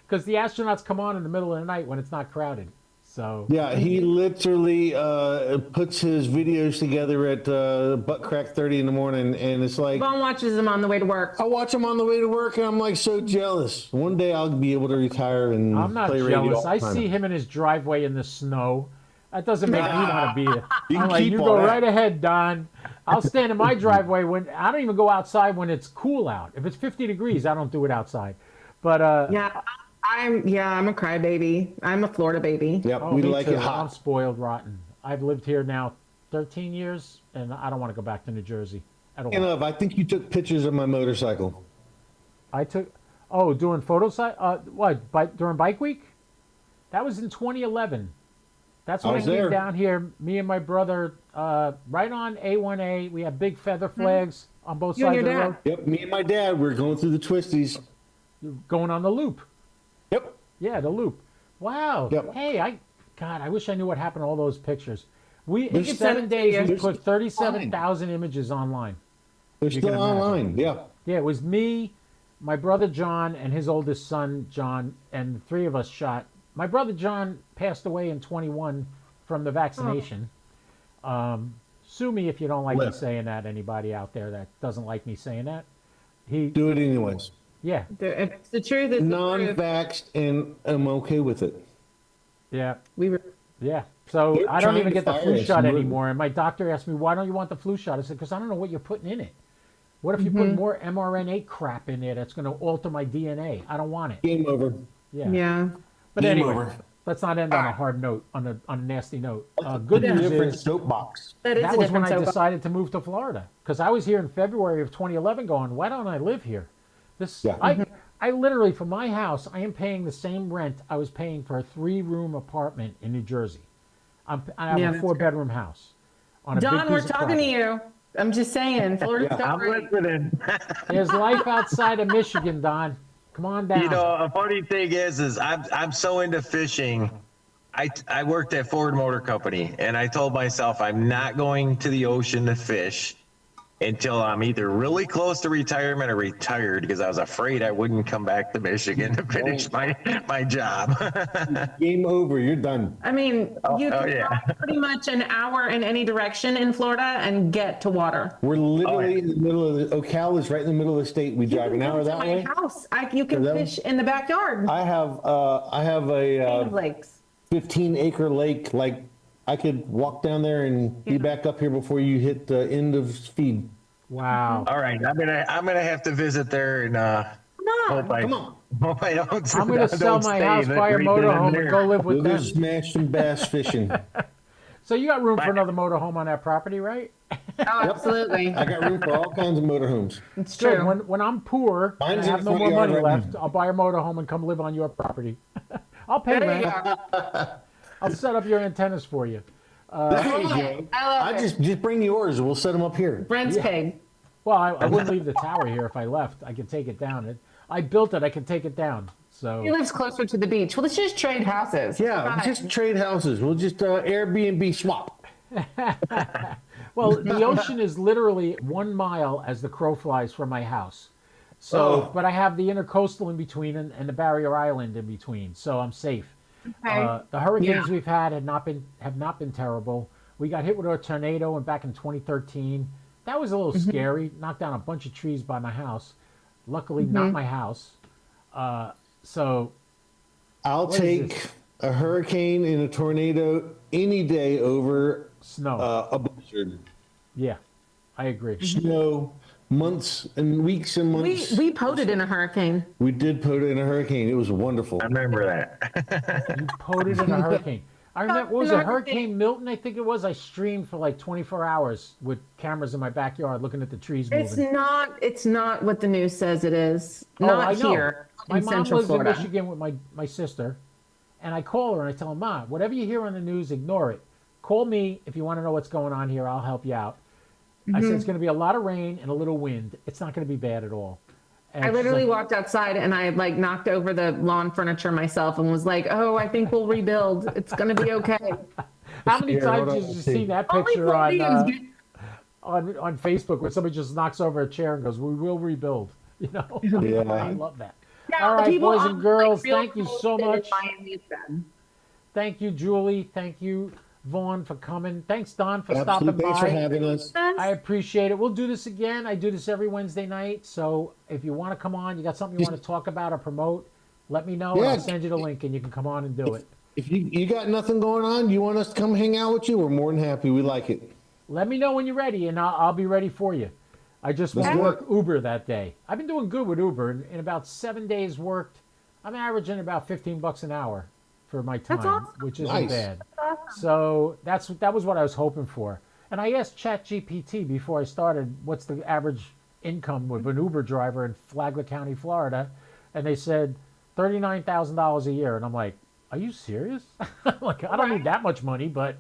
Because the astronauts come on in the middle of the night when it's not crowded. So Yeah, he literally puts his videos together at butt crack 30 in the morning, and it's like Vaughn watches them on the way to work. I watch him on the way to work, and I'm like so jealous. One day I'll be able to retire and I'm not play radio jealous. all I the time. see him in his driveway in the snow. That doesn't make me want to be there. You I'm can like, keep you all go that. right ahead, Don. I'll stand in my driveway when I don't even go outside when it's cool out. If it's 50 degrees, I don't do it outside. But I'm a crybaby. I'm a Florida baby. Yep, oh, we me like too. it I'm hot. spoiled rotten. I've lived here now 13 years, and I don't want to go back to New Jersey at all. Speaking of, I think you took pictures of my motorcycle. I took, doing during Bike Week? That was in 2011. That's when I was came there. down here, me and my brother, right on A1A. We had big feather flags on both You and sides of your the dad. road, Yep, me and my dad were going through the twisties. going on the loop. Yep. Yeah, the loop. Wow. Yep. Hey, I wish I knew what happened to all those pictures. In There's 7 days, we there's put 37,000 images online. They're You still can imagine. online. Yeah. Yeah, it was me, my brother John, and his oldest son John, and the 3 of us shot. My brother John passed away in 21 from the vaccination. Sue me if you don't like me Left. saying that. Anybody out there that doesn't like me saying that? He, Do it anyways. yeah, If it's the truth, it's the truth. Non-vaxxed, and I'm okay with it. yeah, We were. yeah. So They're I don't trying even to get the fire flu us. shot We're- anymore. And my doctor asked me, "Why don't you want the flu shot?" I said, "Because I don't know what you're putting in it. What if you put more mRNA crap in there that's going to alter my DNA? I don't want it." Game over. Yeah. Yeah. But Game anyway, over. let's not end on a hard note, on a nasty note. Good news Different is soapbox. That is that a was when different I soap. decided to move to Florida because I was here in February of 2011 going, why don't I live here? Yeah. I literally, for my house, I am paying the same rent I was paying for a 3-room apartment in New Jersey. I have Yeah, a that's 4-bedroom house on a big Don, we're piece of talking to property. you. I'm just saying, Florida's I'm great. listening. There's life outside of Michigan, Don. Come on down. You know, a funny thing is I'm so into fishing. I worked at Ford Motor Company, and I told myself I'm not going to the ocean to fish until I'm either really close to retirement or retired, because I was afraid I wouldn't come back to Michigan to finish my job. Game over. You're done. I mean, you can yeah. drive pretty much an hour in any direction in Florida and get to water. We're literally in the middle of the Ocala is right in the middle of the state. We drive an hour To that my way. house, you can that- fish in the backyard. I have a Lakes. 15-acre lake. Like I could walk down there and be back up here before you hit the end of feed. Wow. All right, I'm gonna have to visit there and hope I Come on. hope I don't. I'm going to sell don't my stay house, right buy a then motorhome, there. and go live with We'll go them. smash some bass fishing. So you got room for another motorhome on that property, right? Oh, absolutely. I got room for all kinds of motorhomes. It's Good. true. When I'm poor and Mine's I in have the no more front yard money right left, now. I'll buy a motorhome and come live on your property. I'll pay There you rent. go. I'll set up your antennas for you. There you go. I love I it. just bring yours. We'll set them up here. Brent's pig. Well, I wouldn't leave the tower here if I left. I could take it down. I built it. I could take it down. So He lives closer to the beach. Well, let's just trade houses. Yeah, just trade houses. We'll just Airbnb swap. well, the ocean is literally 1 mile as the crow flies from my house. So, Oh. but I have the intercoastal in between and the barrier island in between, so I'm safe. Okay. The hurricanes we've had have not been terrible. We got hit with a tornado back in 2013. That was a little scary. Knocked down a bunch of trees by my house. Luckily, not my house. So I'll What is take a hurricane and a tornado any day over snow. a blizzard. Yeah, I agree. Snow, months and weeks and months. We POTA'd in a hurricane. We did put it in a hurricane. It was wonderful. I remember that. You POTA'd in a hurricane. I remember, what was it, Hurricane Milton, I think it was? I streamed for like 24 hours with cameras in my backyard looking at the trees moving. It's not what the news says it is. Oh, Not I know. here My in mom Central lives Florida. in Michigan with my sister, and I call her and I tell her, "Ma, whatever you hear on the news, ignore it. Call me if you want to know what's going on here. I'll help you out." I said, "It's going to be a lot of rain and a little wind. It's not going to be bad at all." And I she's literally like, walked outside and I like knocked over the lawn furniture myself and was like, "Oh, I think we'll rebuild. It's going to be okay." how many Yeah, times hold did on, you let's see see. that Only picture 4 on, views, dude. on Facebook where somebody just knocks over a chair and goes, "We will rebuild." You know, Yeah. I love that. Yeah, All the right, people boys on, and like, girls, real thank you so posted in much. Miami said. Thank you, Julie. Thank you, Vaughn, for coming. Thanks, Don, for stopping Absolutely. Thanks by. for having us. I appreciate it. We'll do this again. I do this every Wednesday night. So if you want to come on, you got something you want to talk about or promote, let me know and Yeah. I'll send you the link and you can come on and do it. If you got nothing going on, you want us to come hang out with you, we're more than happy. We like it. Let me know when you're ready and I'll be ready for you. I just Let's won't do work Uber that day. I've been doing good with Uber. In about 7 days worked, I'm averaging about $15 an hour for my time, awesome. which isn't Nice. bad. So that was what I was hoping for. And I asked ChatGPT before I started, what's the average income with an Uber driver in Flagler County, Florida? And they said $39,000 a year. And I'm like, are you serious? Like, I don't need that much money, but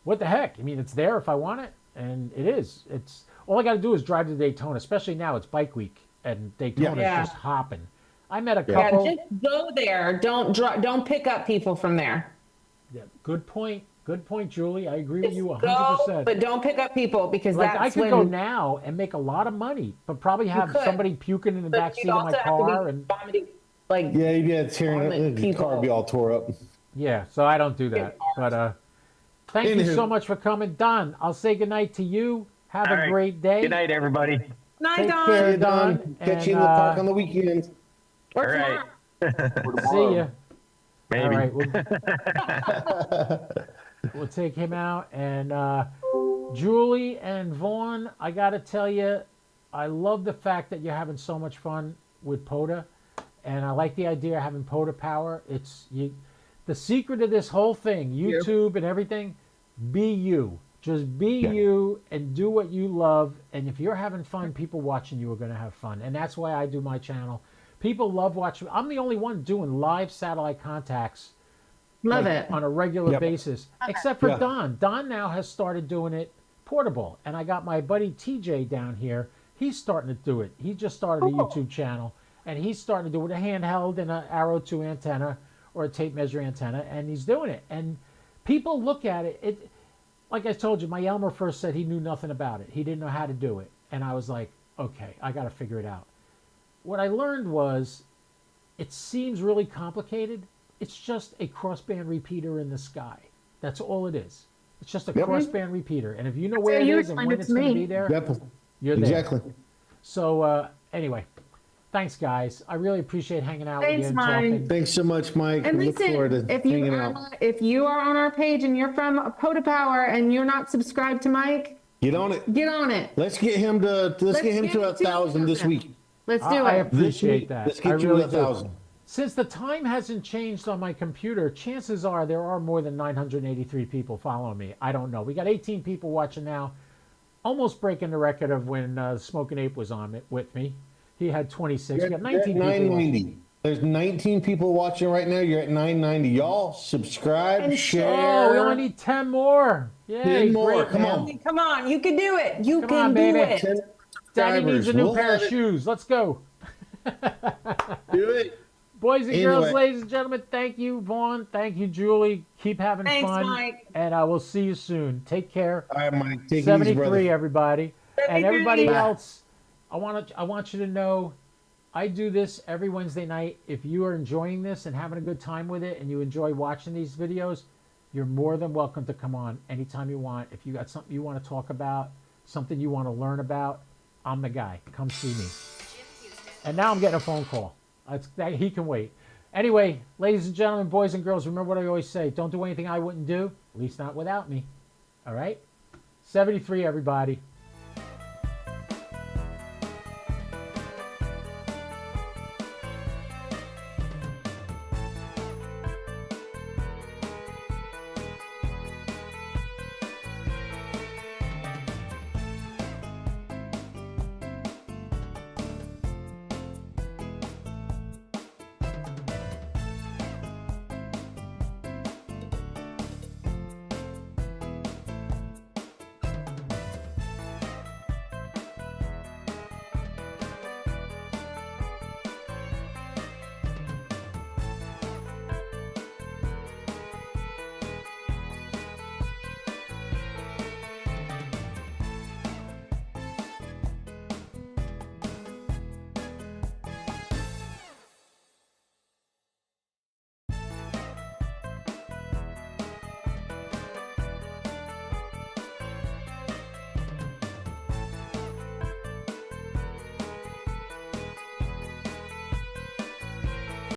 what the heck? I mean, it's there if I want it. And it is. It's all I got to do is drive to Daytona, especially now it's bike week and Daytona's Yeah. just hopping. I met a Yeah, couple. just go there. Don't pick up people from there. Yeah, good point. Good point, Julie. I agree with you Go, 100%. but don't pick up people because Like that's I could when go now and make a lot of money, but probably have could. somebody puking in the but back you'd seat of my also have to car, be and vomiting, like Yeah, you'd be tearing Vomit up. The people. car would be all tore up. yeah. So I don't do that. But thank you Anywho. so much for coming, Don. I'll say goodnight to you. Have All a right. great day. Good night, everybody. night, Take Dawn. care. Hey, Don. Don, Catch you in and, the park on the weekend. Or All right. tomorrow. See ya. Maybe. All right. We'll take him out. And Julie and Vaughn, I got to tell you, I love the fact that you're having so much fun with POTA. And I like the idea of having POTA power. It's you. The secret of this whole thing, YouTube and everything, be you. Just be you and do what you love. And if you're having fun, people watching you are going to have fun. And that's why I do my channel. People love watching. I'm the only one doing live satellite contacts Love like, it. on a regular Yep. basis, except for Yeah. Don. Don now has started doing it portable. And I got my buddy TJ down here. He's starting to do it. He just started a YouTube channel. And he's starting to do it with a handheld and an Arrow 2 antenna or a tape measure antenna. And he's doing it. And people look at it. Like I told you, my Elmer first said he knew nothing about it. He didn't know how to do it. And I was like, okay, I got to figure it out. What I learned was it seems really complicated. It's just a crossband repeater in the sky. That's all it is. It's just a crossband repeater. And if you know where how it you is and explained when it it's to going to me. be there, Yep. you're there. Exactly. So anyway, thanks, guys. I really appreciate hanging out with Thanks, you and Mike. talking. Thanks so much, Mike. And We look forward listen, to if you hanging are, out. if you are on our page and you're from POTA Power and you're not subscribed to Mike, Get on it. get on it. Let's get him to Let's get him get to it to 1,000 this 1,000. week. Let's do I it. appreciate that. Let's I get you really to do. 1,000. Since the time hasn't changed on my computer, chances are there are more than 983 people following me. I don't know. We got 18 people watching now, almost breaking the record of when Smoking Ape was on it with me. He had 26. We got 19 people. 990. There's 19 people watching right now. You're at 990. Y'all subscribe, And share. Oh, we only need 10 more. Yay, 10 more. great, Come man. on. Come on, you can do it. You Come can on, do baby. it. 10 Daddy needs a new We'll pair of have it. shoes. Let's go. Do it. Boys and girls, Anyway. ladies and gentlemen, thank you, Vaughn. Thank you, Julie. Keep having Thanks, fun. Mike. And I will see you soon. Take care. All right, Mike. Take it easy, 73, brother. everybody. And 73. everybody Bye. else, I want you to know I do this every Wednesday night. If you are enjoying this and having a good time with it and you enjoy watching these videos, you're more than welcome to come on anytime you want. If you got something you want to talk about, something you want to learn about, I'm the guy. Come see me. And now I'm getting a phone call. He can wait. Anyway, ladies and gentlemen, boys and girls, remember what I always say. Don't do anything I wouldn't do, at least not without me. All right? 73, everybody.